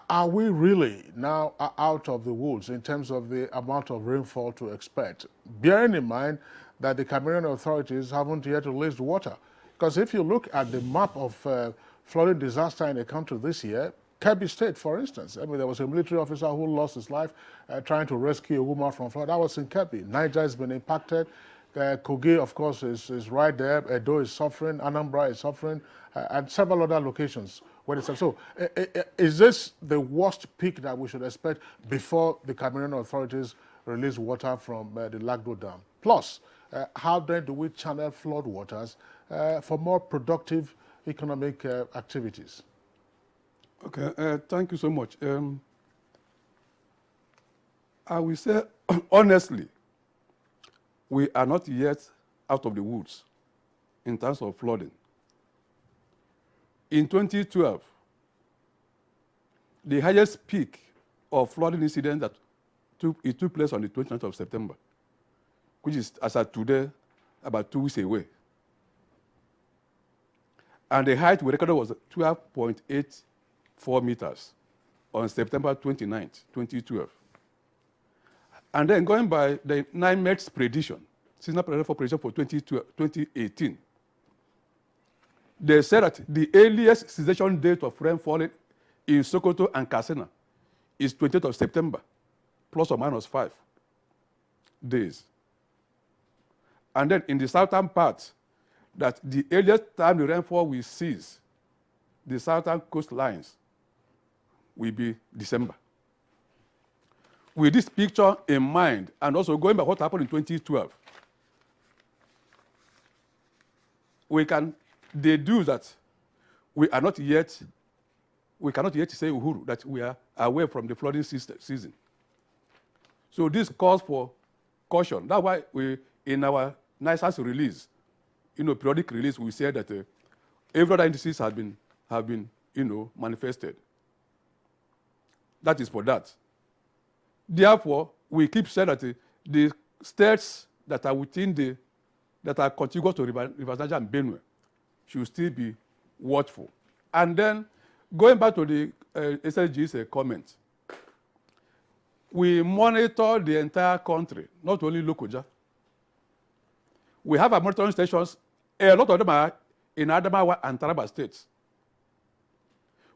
are we really now out of the woods in terms of the amount of rainfall to expect, bearing in mind that the Cameroonian authorities haven't yet released water? Because if you look at the map of flooding disaster in the country this year, Kebbi State, for instance, I mean, there was a military officer who lost his life trying to rescue a woman from flood. That was in Kebbi. Niger has been impacted. Kogi, of course, is right there. Edo is suffering. Anambra is suffering. And several other locations. So is this the worst peak that we should expect before the Cameroonian authorities release water from the Lagdo Dam? Plus, how then do we channel flood waters for more productive economic activities? Okay, thank you so much. I will say, honestly, we are not yet out of the woods in terms of flooding. In 2012, the highest peak of flooding incident that took place on the 29th of September, which is, as of today, about 2 weeks away. And the height we recorded was 12.84 meters on September 29th, 2012. And then going by the NIMET's prediction, seasonal prediction for 2018, they said that the earliest cessation date of rainfall in Sokoto and Katsina is 20th of September, plus or minus 5 days. And then in the southern part, that the earliest time the rainfall will cease, the southern coastlines, will be December. With this picture in mind, and also going by what happened in 2012, we can deduce that we cannot yet say, Uhuru, that we are away from the flooding season. So this calls for caution. That's why we, in our NISAS release, periodic release, we say that every other indices have been manifested. That is for that. Therefore, we keep saying that the states that are that are contiguous to River Niger and Benue should still be watchful. And then, going back to the SSG's comment, we monitor the entire country, not only Lokoja. We have our monitoring stations. A lot of them are in Adamawa and Taraba states.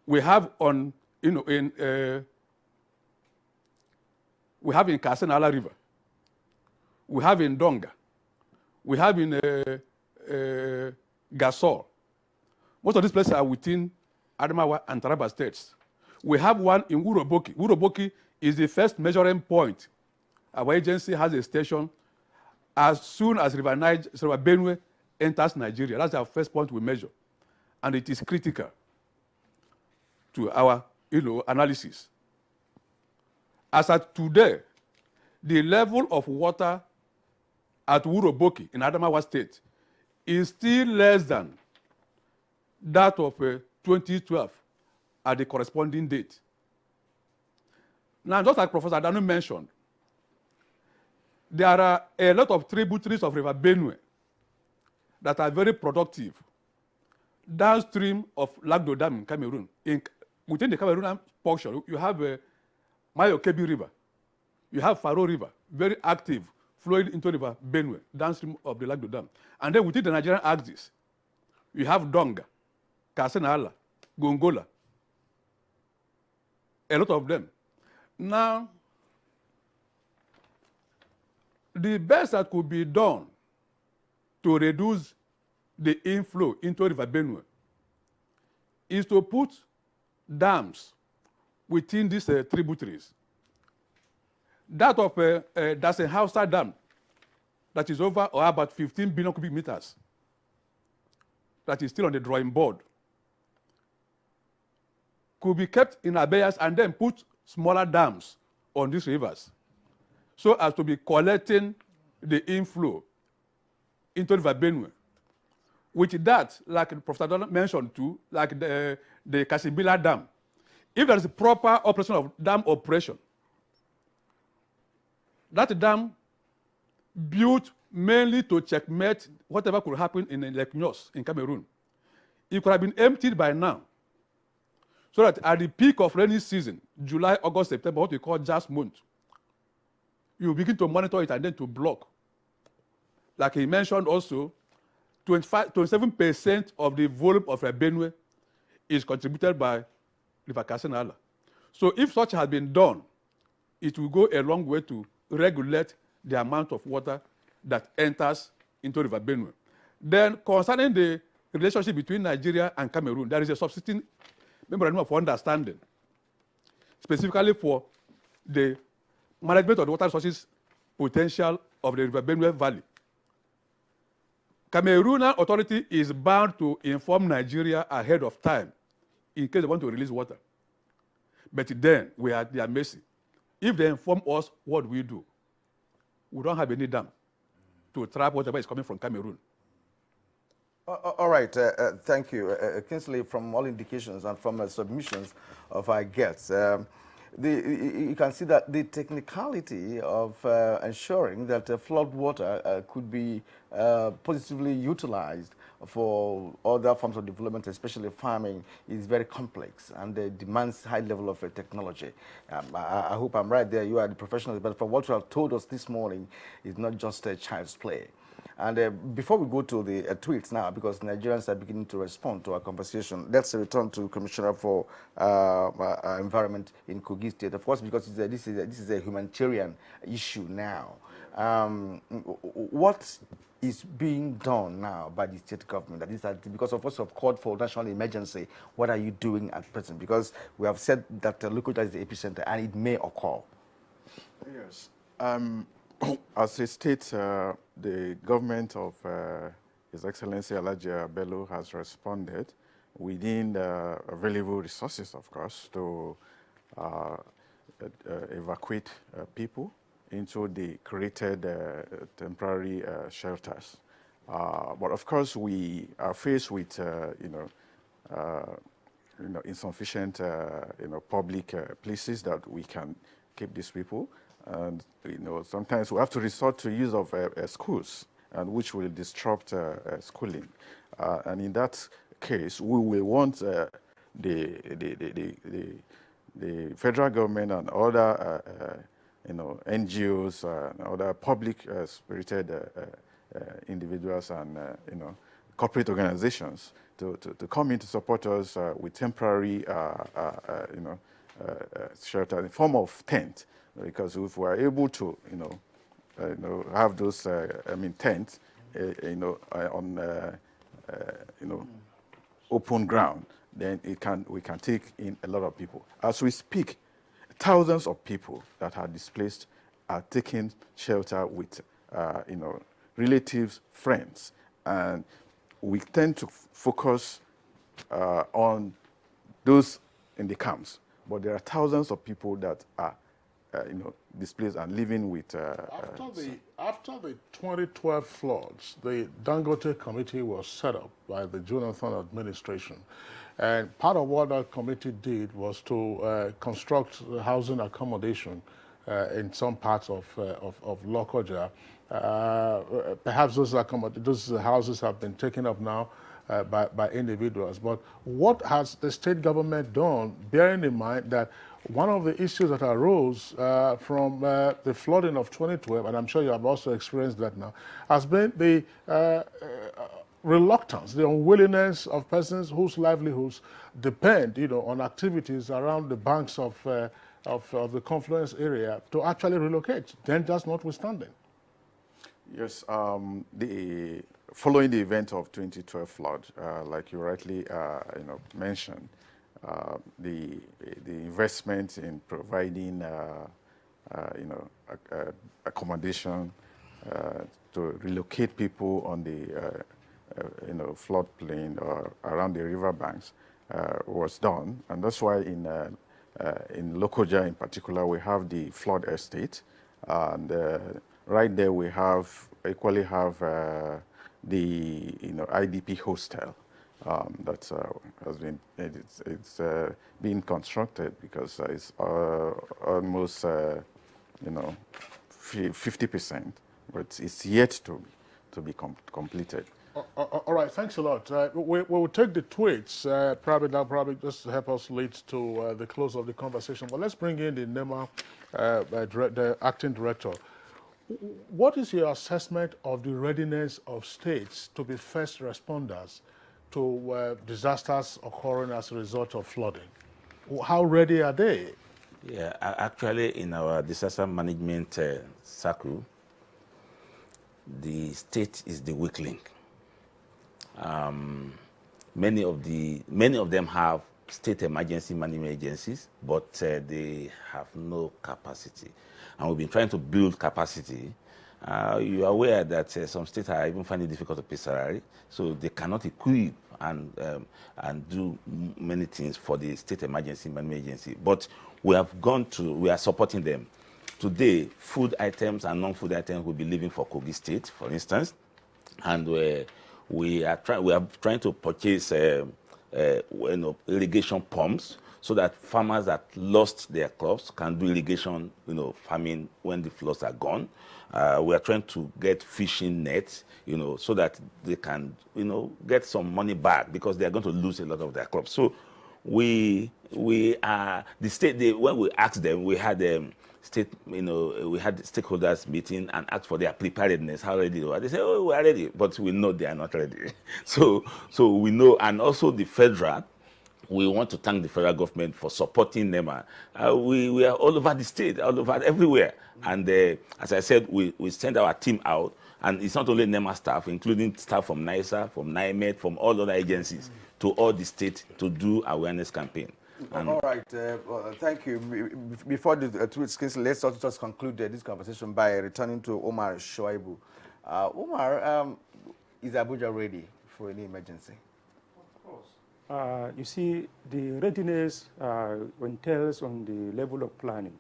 We have we have in Kasenala River. We have in Donga. We have in Gasol. Most of these places are within Adamawa and Taraba states. We have one in Uroboki. Uroboki is the first measuring point. Our agency has a station as soon as River Benue enters Nigeria. That's our first point we measure. and it is critical to our analysis. As at today, the level of water at Wuroboki in Adamawa State is still less than that of 2012 at the corresponding date. Now, just like Professor Adanu mentioned, there are a lot of tributaries of River Benue that are very productive downstream of Lagdo Dam in Cameroon. Within the Cameroon portion, you have Mayokebi River, you have Faro River, very active, flowing into River Benue, downstream of the Lagdo Dam. And then within the Nigerian axis, you have Donga, Kasenala, Gongola, a lot of them. Now, the best that could be done to reduce the inflow into River Benue is to put dams within these tributaries. That of that's a Hausa dam that is over or about 15 billion cubic meters that is still on the drawing board could be kept in abeyance and then put smaller dams on these rivers so as to be collecting the inflow into River Benue. With that, like Professor Donald mentioned too, like the Kasibila Dam, if there is a proper operation of dam operation, that dam built mainly to checkmate whatever could happen in Lake Nyos in Cameroon, it could have been emptied by now. So that at the peak of rainy season, July, August, September, what we call just month, you begin to monitor it and then to block. Like he mentioned also, 27% of the volume of Benue is contributed by River Kasenala. So if such has been done, it will go a long way to regulate the amount of water that enters into River Benue. Then concerning the relationship between Nigeria and Cameroon, there is a subsisting memorandum of understanding, specifically for the management of the water resources potential of the River Benue Valley. Cameroonian authority is bound to inform Nigeria ahead of time in case they want to release water. But then we are at their mercy. If they inform us, what do we do? We don't have any dam to trap whatever is coming from Cameroon. All right, thank you. Kingsley, from all indications and from submissions of our guests, you can see that the technicality of ensuring that flood water could be positively utilized for other forms of development, especially farming, is very complex and demands high level of technology. I hope I'm right there. You are the professionals, but from what you have told us this morning, it's not just a child's play. And before we go to the tweets now, because Nigerians are beginning to respond to our conversation, let's return to Commissioner for Environment in Kogi State. Of course, because this is a humanitarian issue now. What is being done now by the state government? That is because of what's called for national emergency. What are you doing at present? Because we have said that Lokoja is the epicenter and it may occur. Yes. As a state, the government of His Excellency Alhaji Bello has responded within the available resources, of course, to evacuate people into the created temporary shelters. But of course, we are faced with, insufficient, public places that we can keep these people. And sometimes we have to resort to use of schools, and which will disrupt schooling. And in that case, we will want the federal government and other NGOs and other public spirited individuals and corporate organizations to come in to support us with temporary shelter in the form of tent. Because if we are able to, have those, tents, on, open ground, then we can take in a lot of people. As we speak, thousands of people that are displaced are taking shelter with, relatives, friends, and we tend to focus on those in the camps, but there are thousands of people that are, displaced and living with. After the 2012 floods, the Dangote Committee was set up by the Jonathan administration, and part of what that committee did was to construct housing accommodation in some parts of Lokoja. Perhaps those houses have been taken up now by individuals. But what has the state government done, bearing in mind that one of the issues that arose from the flooding of 2012, and I'm sure you have also experienced that now, has been the reluctance, the unwillingness of persons whose livelihoods depend, on activities around the banks of the confluence area to actually relocate, dangers notwithstanding. Yes, following the event of 2012 flood, like you rightly mentioned, the investment in providing accommodation to relocate people on the floodplain or around the riverbanks was done, and that's why in Lokoja in particular we have the flood estate, and right there we equally have the IDP hostel that has been it's being constructed, because it's almost 50%, but it's yet to be completed. All right, thanks a lot. We will take the tweets, probably just to help us lead to the close of the conversation. But let's bring in the NEMA, the acting director. What is your assessment of the readiness of states to be first responders to disasters occurring as a result of flooding? How ready are they? Yeah, actually, in our disaster management circle, the state is the weak link. Many of them have state emergency management agencies, but they have no capacity. And we've been trying to build capacity. You are aware that some states are even finding it difficult to pay salary, so they cannot equip and do many things for the state emergency management agency. But we are supporting them. Today, food items and non-food items will be leaving for Kogi State, for instance, and we are trying to purchase irrigation pumps, so that farmers that lost their crops can do irrigation, farming when the floods are gone. We are trying to get fishing nets, so that they can, get some money back, because they are going to lose a lot of their crops. So we are the state. When we asked them, we had state, we had stakeholders meeting and asked for their preparedness, how ready they were. They say, oh, we are ready, but we know they are not ready. So we know, and also the federal. We want to thank the federal government for supporting NEMA. We are all over the state, all over everywhere. And as I said, we send our team out, and it's not only NEMA staff, including staff from NISA, from NIMED, from all other agencies, to all the states to do awareness campaign. All right, thank you. Before the tweets, let's also just conclude this conversation by returning to Omar Shoaibu. Omar, is Abuja ready for any emergency? You see, the readiness entails on the level of planning.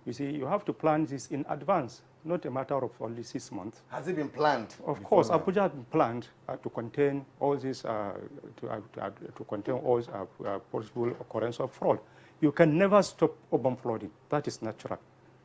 You see, you have to plan this in advance, not a matter of only 6 months. Has it been planned? Of course, Abuja has been planned to contain all this, to contain all possible occurrence of fraud. You can never stop urban flooding. That is natural.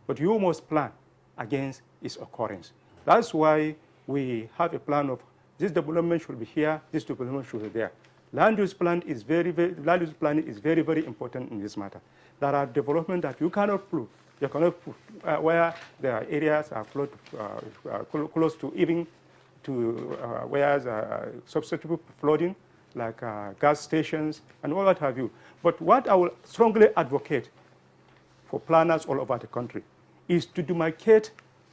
But you must plan against its occurrence. That's why we have a plan of this development should be here, this development should be there. Land use planning is very, very important in this matter. There are developments that you cannot prove. You cannot prove where there are areas are close to even to where substitute flooding, like gas stations and all that have you. But what I will strongly advocate for planners all over the country is to demarcate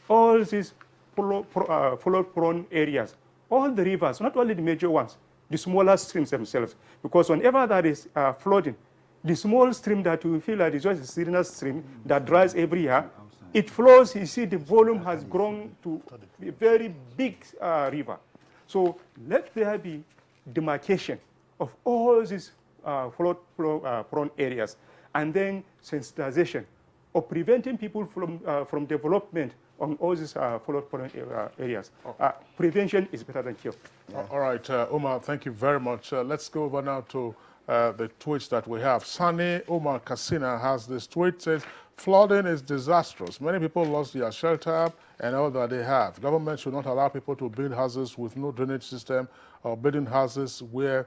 all these flood-prone areas, all the rivers, not only the major ones, the smaller streams themselves. Because whenever there is flooding, the small stream that you feel like is just a seasonal stream that dries every year, it flows, you see the volume has grown to a very big river. So let there be demarcation of all these flood-prone areas, and then sensitization of preventing people from development on all these flood-prone areas. Prevention is better than cure. All right, Omar, thank you very much. Let's go over now to the tweets that we have. Sani Omar Kasina has this tweet, says, flooding is disastrous. Many people lost their shelter and all that they have. Government should not allow people to build houses with no drainage system or building houses where,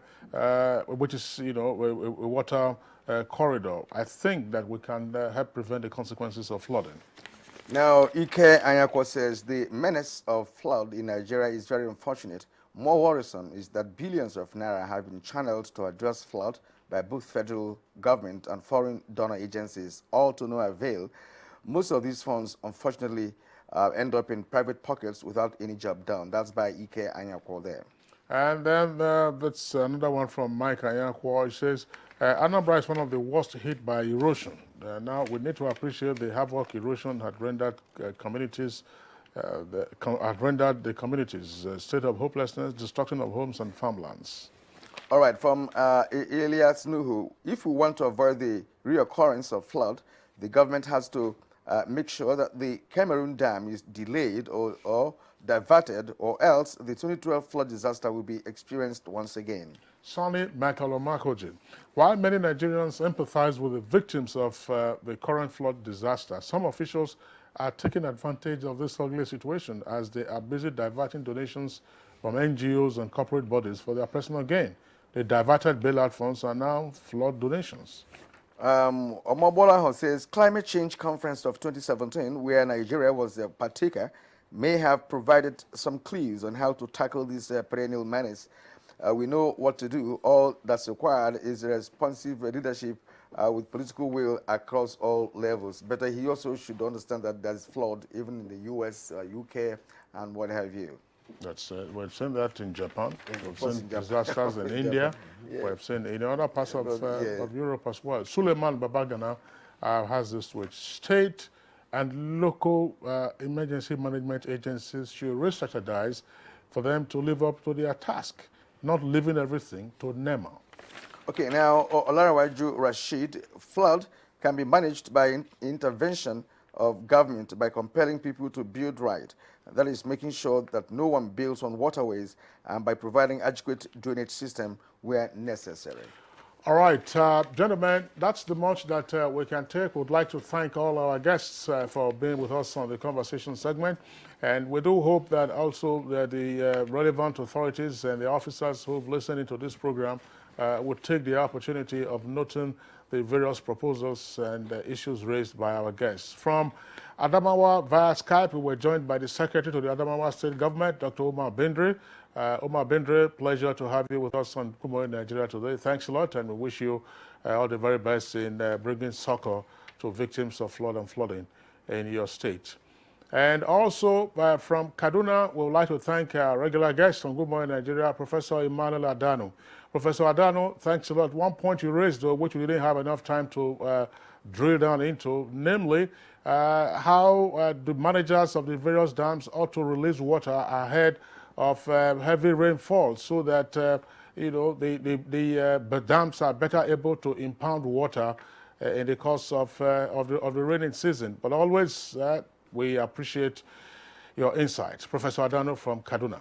which is, you know, a water corridor. I think that we can help prevent the consequences of flooding. Now, Ike Anyako says the menace of flood in Nigeria is very unfortunate. More worrisome is that billions of naira have been channeled to address flood by both federal government and foreign donor agencies, all to no avail. Most of these funds, unfortunately, end up in private pockets without any job done. That's by Ike Anyako there. And then that's another one from Mike Anyako. He says, Anambra is one of the worst hit by erosion. Now, we need to appreciate the havoc erosion had rendered communities, the communities, state of hopelessness, destruction of homes and farmlands. All right, from Elias Nuhu, if we want to avoid the reoccurrence of flood, the government has to make sure that the Cameroon Dam is delayed or diverted, or else the 2012 flood disaster will be experienced once again. Sonny Makalomakoji. While many Nigerians empathize with the victims of the current flood disaster, some officials are taking advantage of this ugly situation as they are busy diverting donations from NGOs and corporate bodies for their personal gain. The diverted bailout funds are now flood donations. Omobola says, climate change conference of 2017, where Nigeria was a partaker, may have provided some clues on how to tackle this perennial menace. We know what to do. All that's required is responsive leadership with political will across all levels. But he also should understand that there's flood even in the US, UK, and what have you. That's we've seen that in Japan. We've seen disasters in India. Yeah. We've seen in other parts of Europe as well. Suleiman Babagana has this tweet. State and local emergency management agencies should re-strategize for them to live up to their task, not leaving everything to NEMA. Okay, now, Olarawaju Rashid, flood can be managed by intervention of government by compelling people to build right. That is making sure that no one builds on waterways and by providing adequate drainage system where necessary. All right, gentlemen, that's the much that we can take. We'd like to thank all our guests for being with us on the conversation segment. And we do hope that also the relevant authorities and the officers who've listened to this program would take the opportunity of noting the various proposals and issues raised by our guests. From Adamawa via Skype, we were joined by the Secretary to the Adamawa State Government, Dr. Omar Bindri. Omar Bindri, pleasure to have you with us on Good Morning Nigeria today. Thanks a lot, and we wish you all the very best in bringing succor to victims of flood and flooding in your state. And also from Kaduna, we would like to thank our regular guest on Good Morning Nigeria, Professor Emmanuel Adano. Professor Adano, thanks a lot. One point you raised, though, which we didn't have enough time to drill down into, namely how the managers of the various dams ought to release water ahead of heavy rainfall so that you know, the dams are better able to impound water in the course of the raining season. But always we appreciate your insights. Professor Adano from Kaduna.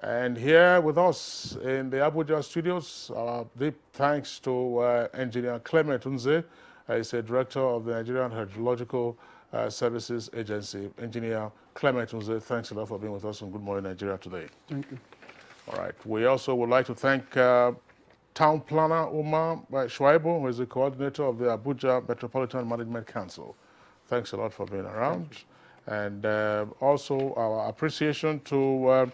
And here with us in the Abuja studios, deep thanks to Engineer Clement Unze. He's a director of the Nigerian Hydrological Services Agency. Engineer Clement Unze, thanks a lot for being with us on Good Morning Nigeria today. Thank you. All right. We also would like to thank Town Planner Umar Shuaibu, who is the coordinator of the Abuja Metropolitan Management Council. Thanks a lot for being around. And also our appreciation to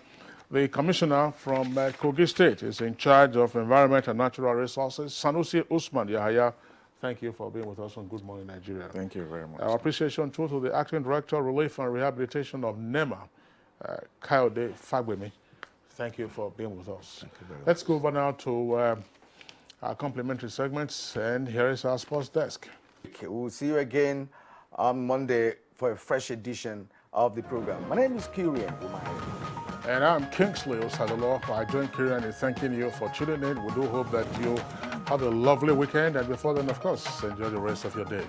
the commissioner from Kogi State is in charge of environment and natural resources, Sanusi Usman Yahaya. Thank you for being with us on Good Morning Nigeria. Thank you very much. Our appreciation too to the acting director, relief and rehabilitation of NEMA, Kayode Fagbemi. Thank you for being with us. Let's go over now to our complimentary segments, and here is our sports desk. Okay, we'll see you again on Monday for a fresh edition of the program. My name is Kofi Annan. And I'm Kingsley Osadolo. I join Kieran in thanking you for tuning in. We do hope that you have a lovely weekend. And before then, of course, enjoy the rest of your day.